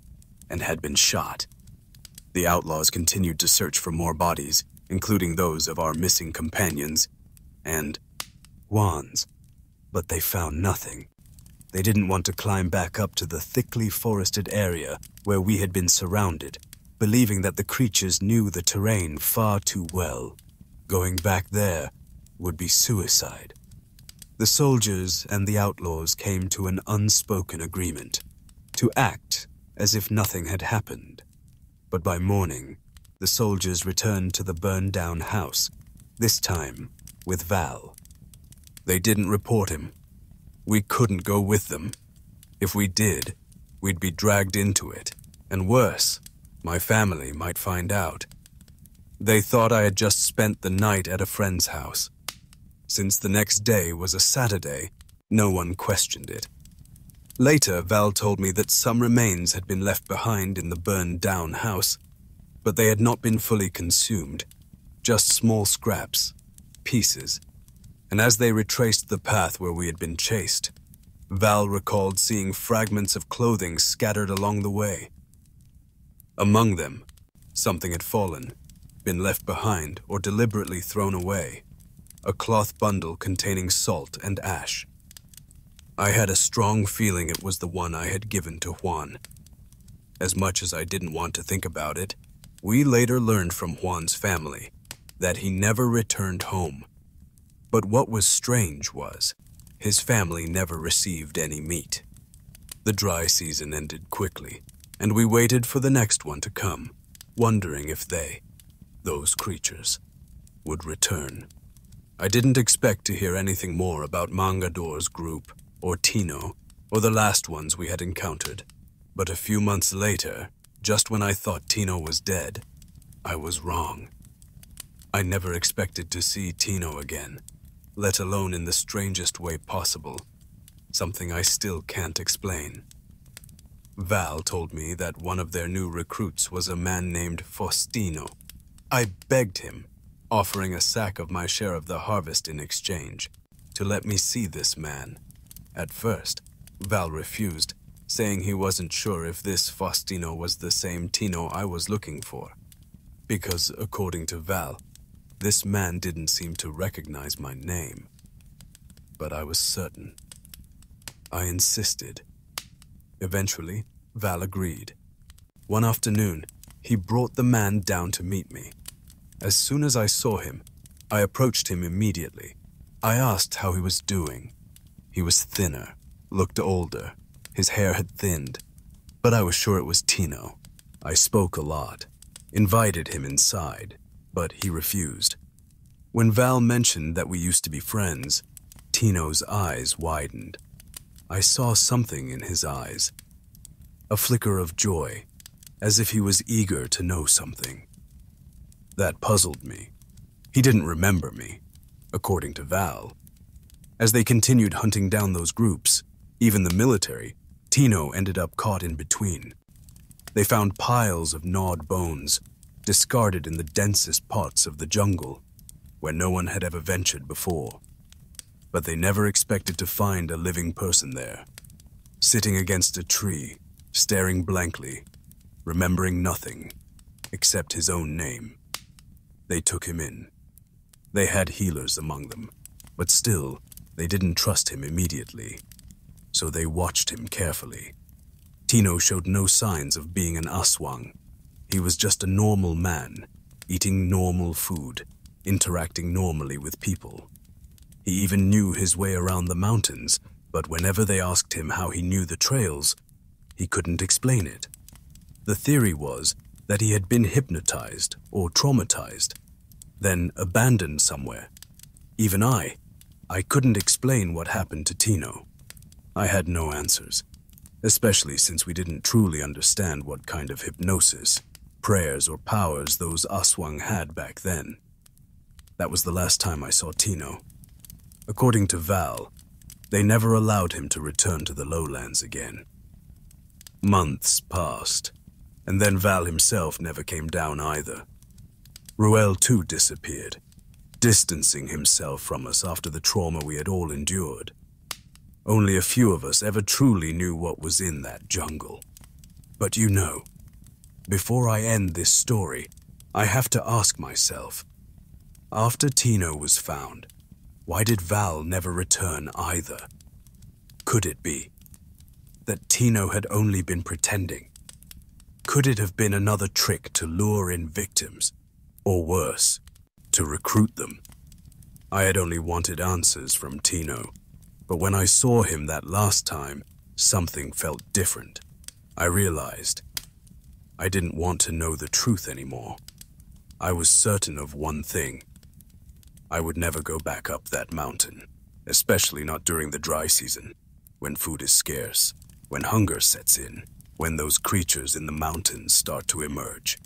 and had been shot. The outlaws continued to search for more bodies, including those of our missing companions and Juan's, but they found nothing. They didn't want to climb back up to the thickly forested area where we had been surrounded, believing that the creatures knew the terrain far too well. Going back there would be suicide. The soldiers and the outlaws came to an unspoken agreement to act as if nothing had happened. But by morning, the soldiers returned to the burned-down house, this time with Val. They didn't report him. We couldn't go with them. If we did, we'd be dragged into it, and worse, my family might find out. They thought I had just spent the night at a friend's house. Since the next day was a Saturday, no one questioned it. Later, Val told me that some remains had been left behind in the burned-down house, but they had not been fully consumed, just small scraps, pieces. And as they retraced the path where we had been chased, Val recalled seeing fragments of clothing scattered along the way. Among them, something had fallen, been left behind or deliberately thrown away, a cloth bundle containing salt and ash. I had a strong feeling it was the one I had given to Juan. As much as I didn't want to think about it, we later learned from Juan's family that he never returned home. But what was strange was, his family never received any meat. The dry season ended quickly, and we waited for the next one to come, wondering if those creatures, would return. I didn't expect to hear anything more about Mangador's group, or Tino, or the last ones we had encountered. But a few months later, just when I thought Tino was dead, I was wrong. I never expected to see Tino again, let alone in the strangest way possible, something I still can't explain. Val told me that one of their new recruits was a man named Faustino. I begged him, offering a sack of my share of the harvest in exchange, to let me see this man. At first, Val refused, saying he wasn't sure if this Faustino was the same Tino I was looking for, because, according to Val, this man didn't seem to recognize my name. But I was certain. I insisted. Eventually, Val agreed. One afternoon, he brought the man down to meet me. As soon as I saw him, I approached him immediately. I asked how he was doing. He was thinner, looked older. His hair had thinned, but I was sure it was Tino. I spoke a lot, invited him inside, but he refused. When Val mentioned that we used to be friends, Tino's eyes widened. I saw something in his eyes, a flicker of joy, as if he was eager to know something. That puzzled me. He didn't remember me, according to Val. As they continued hunting down those groups, even the military, Tino ended up caught in between. They found piles of gnawed bones, discarded in the densest parts of the jungle, where no one had ever ventured before. But they never expected to find a living person there, sitting against a tree, staring blankly, remembering nothing except his own name. They took him in. They had healers among them, but still, they didn't trust him immediately, so they watched him carefully. Tino showed no signs of being an Aswang. He was just a normal man, eating normal food, interacting normally with people. He even knew his way around the mountains, but whenever they asked him how he knew the trails, he couldn't explain it. The theory was that he had been hypnotized or traumatized, then abandoned somewhere. Even I couldn't explain what happened to Tino. I had no answers, especially since we didn't truly understand what kind of hypnosis, prayers, or powers those Aswang had back then. That was the last time I saw Tino. According to Val, they never allowed him to return to the lowlands again. Months passed, and then Val himself never came down either. Ruel too disappeared, distancing himself from us after the trauma we had all endured. Only a few of us ever truly knew what was in that jungle. But you know, before I end this story, I have to ask myself, after Tino was found, why did Val never return either? Could it be that Tino had only been pretending? Could it have been another trick to lure in victims, or worse, to recruit them? I had only wanted answers from Tino, but when I saw him that last time, something felt different. I realized I didn't want to know the truth anymore. I was certain of one thing. I would never go back up that mountain, especially not during the dry season, when food is scarce, when hunger sets in, when those creatures in the mountains start to emerge.